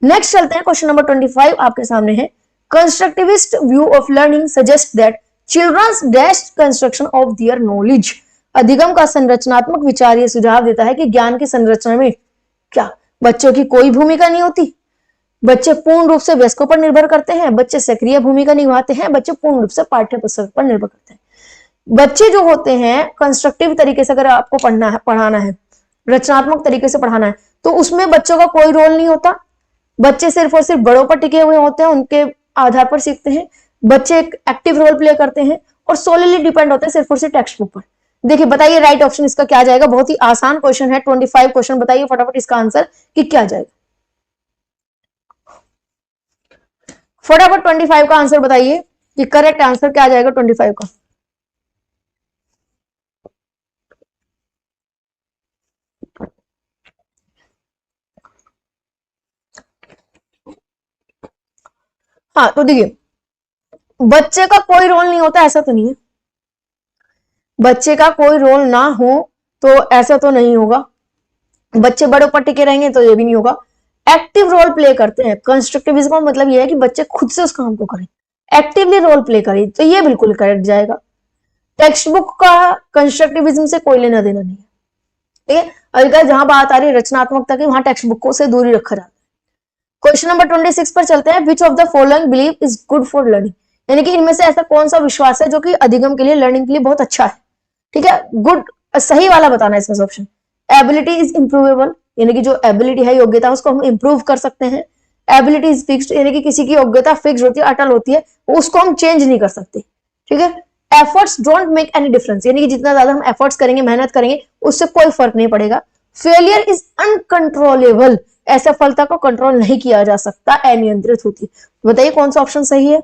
नेक्स्ट चलते हैं, क्वेश्चन नंबर 25 आपके सामने है। Constructivist view of learning suggest that childrens dash construction of their knowledge. अधिगम का संरचनात्मक विचार यह सुझाव देता है कि ज्ञान की संरचना में क्या बच्चों की कोई भूमिका नहीं होती। बच्चे पूर्ण रूप से वयस्कों पर निर्भर करते हैं, बच्चे सक्रिय भूमिका निभाते हैं, बच्चे पूर्ण रूप से पाठ्य पुस्तक पर निर्भर करते हैं। बच्चे जो होते हैं कंस्ट्रक्टिव तरीके से अगर आपको पढ़ाना है, रचनात्मक तरीके से पढ़ाना है, तो उसमें बच्चों का कोई रोल नहीं होता। बच्चे सिर्फ और सिर्फ बड़ों पर टिके हुए होते हैं, उनके आधार पर सीखते हैं। बच्चे एक एक्टिव रोल प्ले करते हैं और सोलली डिपेंड होते हैं सिर्फ और सिर्फ टेक्स्ट बुक पर। देखिए बताइए राइट ऑप्शन इसका क्या जाएगा? बहुत ही आसान क्वेश्चन है, 25 क्वेश्चन, बताइए फटाफट इसका आंसर कि क्या जाएगा। फटाफट 25 का आंसर बताइए कि करेक्ट आंसर क्या जाएगा 25 का। हाँ तो देखिए, बच्चे का कोई रोल नहीं होता ऐसा तो नहीं है, बच्चे का कोई रोल ना हो तो ऐसा तो नहीं होगा। बच्चे बड़ों पर टिके रहेंगे तो ये भी नहीं होगा। एक्टिव रोल प्ले करते हैं। कंस्ट्रक्टिविज्म का मतलब ये है कि बच्चे खुद से उस काम को करें, एक्टिवली रोल प्ले करें, तो ये बिल्कुल करेक्ट जाएगा। टेक्स्ट बुक का कंस्ट्रक्टिविज्म से कोई लेना देना नहीं है, ठीक है। अगर जहां बात आ रही है रचनात्मकता की, वहां टेक्स्ट बुक से दूरी रखा जाता है। क्वेश्चन नंबर 26 पर चलते हैं। Which of the following believe is good for learning, यानी कि इनमें से ऐसा कौन सा विश्वास है जो कि अधिगम के लिए, लर्निंग के लिए बहुत अच्छा है, ठीक है। गुड सही वाला बताना है इसमें ऑप्शन। एबिलिटी इज इंप्रूवेबल, यानी कि जो एबिलिटी है, योग्यता, उसको हम इंप्रूव कर सकते हैं। एबिलिटी इज फिक्स्ड, यानी कि किसी की योग्यता फिक्स होती है, अटल होती है, उसको हम चेंज नहीं कर सकते, ठीक है। Efforts don't make any difference, यानी कि जितना ज्यादा हम एफर्ट्स करेंगे, मेहनत करेंगे, उससे कोई फर्क नहीं पड़ेगा। फेलियर इज अनकंट्रोलेबल, असफलता को कंट्रोल नहीं किया जा सकता, अनियंत्रित होती। बताइए कौन सा ऑप्शन सही है।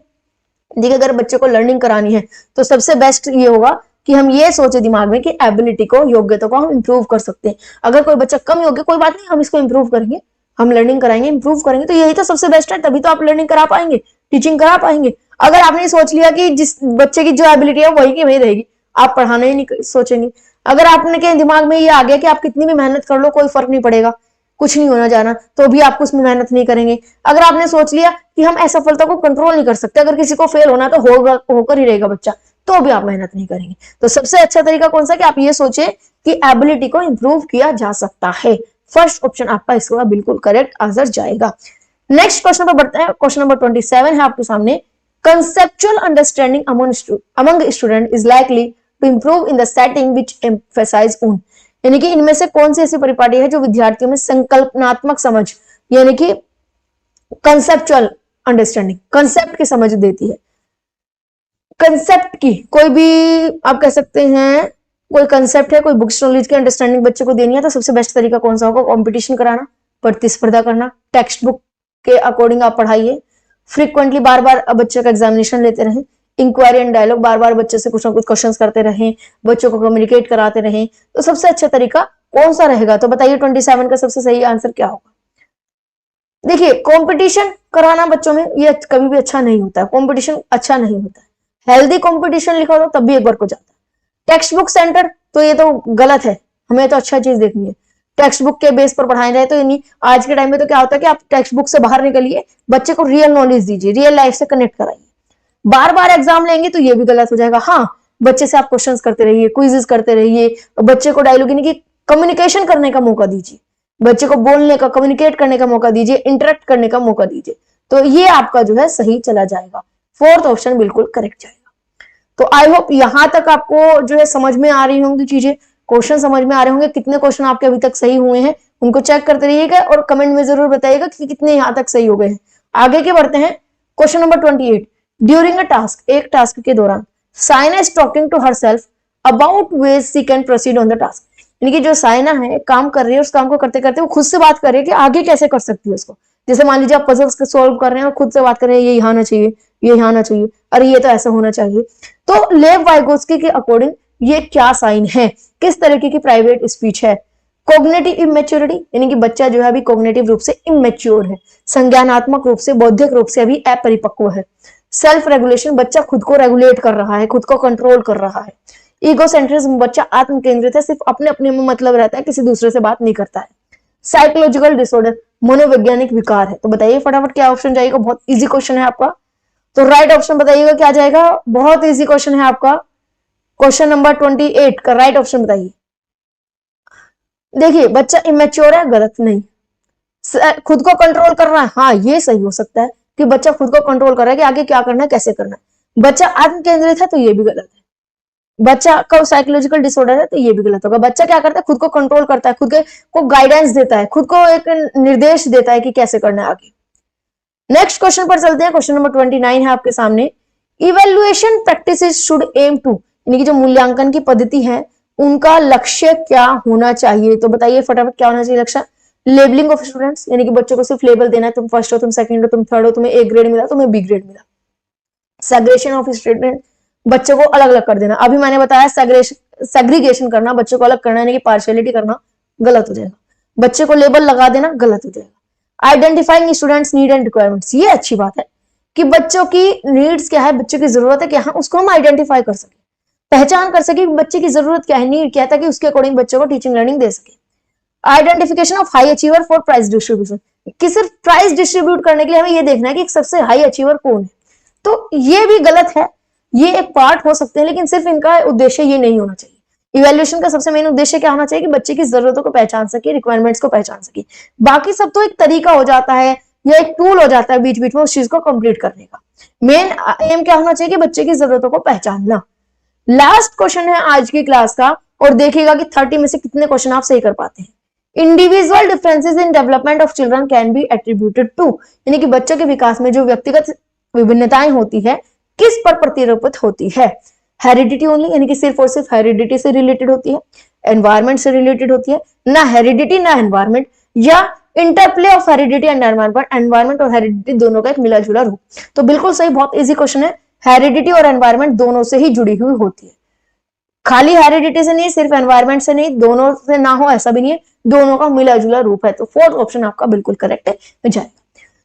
देखिए अगर बच्चे को लर्निंग करानी है तो सबसे बेस्ट ये होगा कि हम ये सोचे दिमाग में कि एबिलिटी को, योग्यता को हम इंप्रूव कर सकते हैं। अगर कोई बच्चा कम योग्य, कोई बात नहीं, हम इसको इंप्रूव करेंगे, हम लर्निंग कराएंगे, इंप्रूव करेंगे, तो यही तो सबसे बेस्ट है, तभी तो आप लर्निंग करा पाएंगे, टीचिंग करा पाएंगे। अगर आपने सोच लिया कि जिस बच्चे की जो एबिलिटी है वही की वही रहेगी, आप पढ़ाना ही नहीं सोचेंगे। अगर आपने के दिमाग में ये आ गया कि आप कितनी भी मेहनत कर लो कोई फर्क नहीं पड़ेगा, कुछ नहीं होना जाना, तो भी आप उसमें मेहनत नहीं करेंगे। अगर आपने सोच लिया कि हम असफलता को कंट्रोल नहीं कर सकते, अगर किसी को फेल होना तो होकर ही रहेगा बच्चा, तो भी आप मेहनत नहीं करेंगे। तो सबसे अच्छा तरीका कौन सा कि आप ये सोचे कि एबिलिटी को इंप्रूव किया जा सकता है। फर्स्ट ऑप्शन आपका इसका बिल्कुल करेक्ट आंसर जाएगा। नेक्स्ट क्वेश्चन पर बढ़ते हैं। क्वेश्चन नंबर 27 है आपके सामने। Conceptual understanding among student is likely to improve in the setting which emphasise on, यानी कि इनमें से कौन सी ऐसी परिपाटी है जो विद्यार्थियों में संकल्पनात्मक समझ, यानी कि कंसेप्चुअल अंडरस्टैंडिंग, कंसेप्ट की समझ देती है। कंसेप्ट की कोई भी आप कह सकते हैं, कोई कंसेप्ट है, कोई बुक्स नॉलेज की अंडरस्टैंडिंग बच्चे को देनी है, तो सबसे बेस्ट तरीका कौन सा होगा। कंपटीशन कराना, प्रतिस्पर्धा करना, टेक्स्ट बुक के अकॉर्डिंग आप पढ़ाइए, फ्रीक्वेंटली बार बार बच्चे का एग्जामिनेशन लेते रहें, इंक्वायरी एंड डायलॉग, बार बार बच्चे से कुछ ना कुछ क्वेश्चंस करते रहें, बच्चों को कम्युनिकेट कराते रहें। तो सबसे अच्छा तरीका कौन सा रहेगा, तो बताइए 27 का सबसे सही आंसर क्या होगा। देखिए कंपटीशन कराना बच्चों में ये कभी भी अच्छा नहीं होता है, कंपटीशन अच्छा नहीं होता है। हेल्दी कंपटीशन लिखा हो तब भी एक बार को जाता है। टेक्स्ट बुक सेंटर तो ये तो गलत है, हमें तो अच्छा चीज देखनी है, टेक्स्ट बुक के बेस पर पढ़ाए जाए तो ये नहीं। आज के टाइम में तो क्या होता है कि आप टेक्स्ट बुक से बाहर निकलिए, बच्चे को रियल नॉलेज दीजिए, रियल लाइफ से कनेक्ट कराइए। बार बार एग्जाम लेंगे तो ये भी गलत हो जाएगा। हाँ, बच्चे से आप क्वेश्चंस करते रहिए, क्विजेस करते रहिए, बच्चे को डायलॉग यानी कि कम्युनिकेशन करने का मौका दीजिए, बच्चे को बोलने का, कम्युनिकेट करने का मौका दीजिए, इंटरेक्ट करने का मौका दीजिए, तो ये आपका जो है सही चला जाएगा। फोर्थ ऑप्शन बिल्कुल करेक्ट जाएगा। तो आई होप यहां तक आपको जो है समझ में आ रही होंगी चीजें, क्वेश्चन समझ में आ रहे होंगे। कितने क्वेश्चन आपके अभी तक सही हुए हैं उनको चेक करते रहिएगा और कमेंट में जरूर बताइएगा कि कितने यहां तक सही हो गए हैं। आगे के बढ़ते हैं। Question number 28। During a task, एक टास्क के दौरान, Saina is talking to herself about ways she can proceed on the task, यानी कि जो साइना है काम कर रही है, उस काम को करते करते वो खुद से बात कर रही है कि आगे कैसे कर सकती है उसको। जैसे मान लीजिए आप पजल्स सोल्व कर रहे हैं और खुद से बात कर रहे हैं, ये यहाँ आना चाहिए, ये यहाँ आना चाहिए, अरे ये तो ऐसा होना चाहिए। तो लेव वाइगोस्की के अकॉर्डिंग ये क्या साइन है, किस तरीके की प्राइवेट स्पीच है। कोग्निटिव इमेच्योरिटी, यानी कि बच्चा जो है अभी कोग्निटिव रूप से इमेच्योर है, संज्ञानात्मक रूप से, बौद्धिक रूप से अभी अपरिपक्व है। सेल्फ रेगुलेशन, बच्चा खुद को रेगुलेट कर रहा है, खुद को कंट्रोल कर रहा है। ईगोसेंट्रिज्म, बच्चा आत्म केंद्रित है, सिर्फ अपने अपने में मतलब रहता है, किसी दूसरे से बात नहीं करता है। साइकोलॉजिकल डिसऑर्डर, मनोवैज्ञानिक विकार है। तो बताइए फटाफट क्या ऑप्शन जाएगा, बहुत इजी क्वेश्चन है आपका। तो राइट ऑप्शन बताइएगा क्या जाएगा, बहुत इजी क्वेश्चन है आपका। क्वेश्चन नंबर 28 का राइट ऑप्शन बताइए। देखिए बच्चा इमेच्योर है, गलत नहीं। खुद को कंट्रोल कर रहा है, हाँ ये सही हो सकता है कि बच्चा खुद को कंट्रोल कर रहा है कि आगे क्या करना है, कैसे करना है। बच्चा आत्म केंद्रित है तो ये भी गलत है। बच्चा का साइकोलॉजिकल डिसऑर्डर है तो ये भी गलत होगा। बच्चा क्या करता है, खुद को कंट्रोल करता है, खुद को गाइडेंस देता है, खुद को एक निर्देश देता है कि कैसे करना है आगे। नेक्स्ट क्वेश्चन पर चलते हैं। क्वेश्चन नंबर 29 है आपके सामने। Evaluation practices should aim to, यानी कि जो मूल्यांकन की पद्धति है उनका लक्ष्य क्या होना चाहिए। तो बताइए फटाफट क्या होना चाहिए लक्ष्य। लेबलिंग ऑफ स्टूडेंट्स, यानी कि बच्चों को सिर्फ लेबल देना है, तुम फर्स्ट हो, तुम सेकंड हो, तुम थर्ड हो, तुम्हें ए ग्रेड मिला, तुम्हें बी ग्रेड मिला। सेग्रेगेशन ऑफ स्टूडेंट, बच्चों को अलग अलग कर देना। अभी मैंने बताया सेग्रीगेशन करना, बच्चों को अलग करना, यानी कि पार्शियलिटी करना, गलत हो जाएगा। बच्चे को लेबल लगा देना, गलत हो जाएगा। Identifying students need and requirements, ये अच्छी बात है कि बच्चों की नीड्स क्या है, बच्चों की जरूरत है क्या है, उसको हम आइडेंटिफाई कर सके, पहचान कर सके कि बच्चे की जरूरत क्या है, नीड क्या है, ताकि उसके अकॉर्डिंग बच्चों को टीचिंग लर्निंग दे सके। Identification of high achiever for prize distribution, कि सिर्फ प्राइज डिस्ट्रीब्यूट करने के लिए हमें ये देखना है कि सबसे हाई अचीवर कौन है, तो ये भी गलत है। ये एक पार्ट हो सकते हैं लेकिन सिर्फ इनका उद्देश्य ये नहीं होना चाहिए। इवैल्यूएशन का सबसे मेन उद्देश्य क्या होना चाहिए कि बच्चे की जरूरतों को पहचान सके, रिक्वायरमेंट्स को पहचान सके। बाकी सब तो एक तरीका हो जाता है या एक टूल हो जाता है बीच बीच में उस चीज को कंप्लीट करने का। मेन एम क्या होना चाहिए कि बच्चे की जरूरतों को पहचानना। लास्ट क्वेश्चन है आज की क्लास का और देखिएगा कि 30 में से कितने क्वेश्चन आप सही कर पाते हैं। Individual differences in development of children can be attributed to, यानी कि बच्चों के विकास में जो व्यक्तिगत विभिन्नताएं होती है किस पर प्रतिरूपित होती है। हेरिडिटी ओनली, यानी कि सिर्फ और सिर्फ हेरिडिटी से रिलेटेड होती है, एनवायरमेंट से रिलेटेड होती है, ना हेरिडिटी ना एनवायरमेंट, या interplay of heredity and environment और हेरिडिटी दोनों का एक मिला जुला रूप। तो बिल्कुल सही, बहुत इजी क्वेश्चन है। हेरिडिटी और एनवायरमेंट दोनों से ही जुड़ी हुई होती है, खाली हेरिडिटी से नहीं, सिर्फ एनवायरमेंट से नहीं, दोनों से ना हो ऐसा भी नहीं है, दोनों का मिला जुला रूप है। तो फोर्थ ऑप्शन आपका बिल्कुल करेक्ट है जाएगा।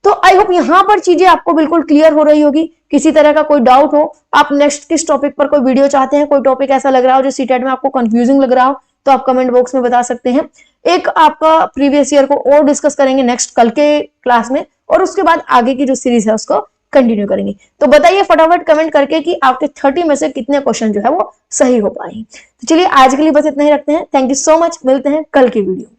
तो आई होप यहां पर चीजें आपको बिल्कुल क्लियर हो रही होगी। किसी तरह का कोई डाउट हो, आप नेक्स्ट किस टॉपिक पर कोई वीडियो चाहते हैं, कोई टॉपिक ऐसा लग रहा हो जो सीटेट में आपको कंफ्यूजिंग लग रहा हो, तो आप कमेंट बॉक्स में बता सकते हैं। एक आपका प्रीवियस ईयर को और डिस्कस करेंगे नेक्स्ट कल के क्लास में, और उसके बाद आगे की जो सीरीज है उसको कंटिन्यू करेंगे। तो बताइए फटाफट कमेंट करके कि आपके 30 में से कितने क्वेश्चन जो है वो सही हो पाए। तो चलिए आज के लिए बस इतना ही रखते हैं। थैंक यू सो मच, मिलते हैं कल की वीडियो में।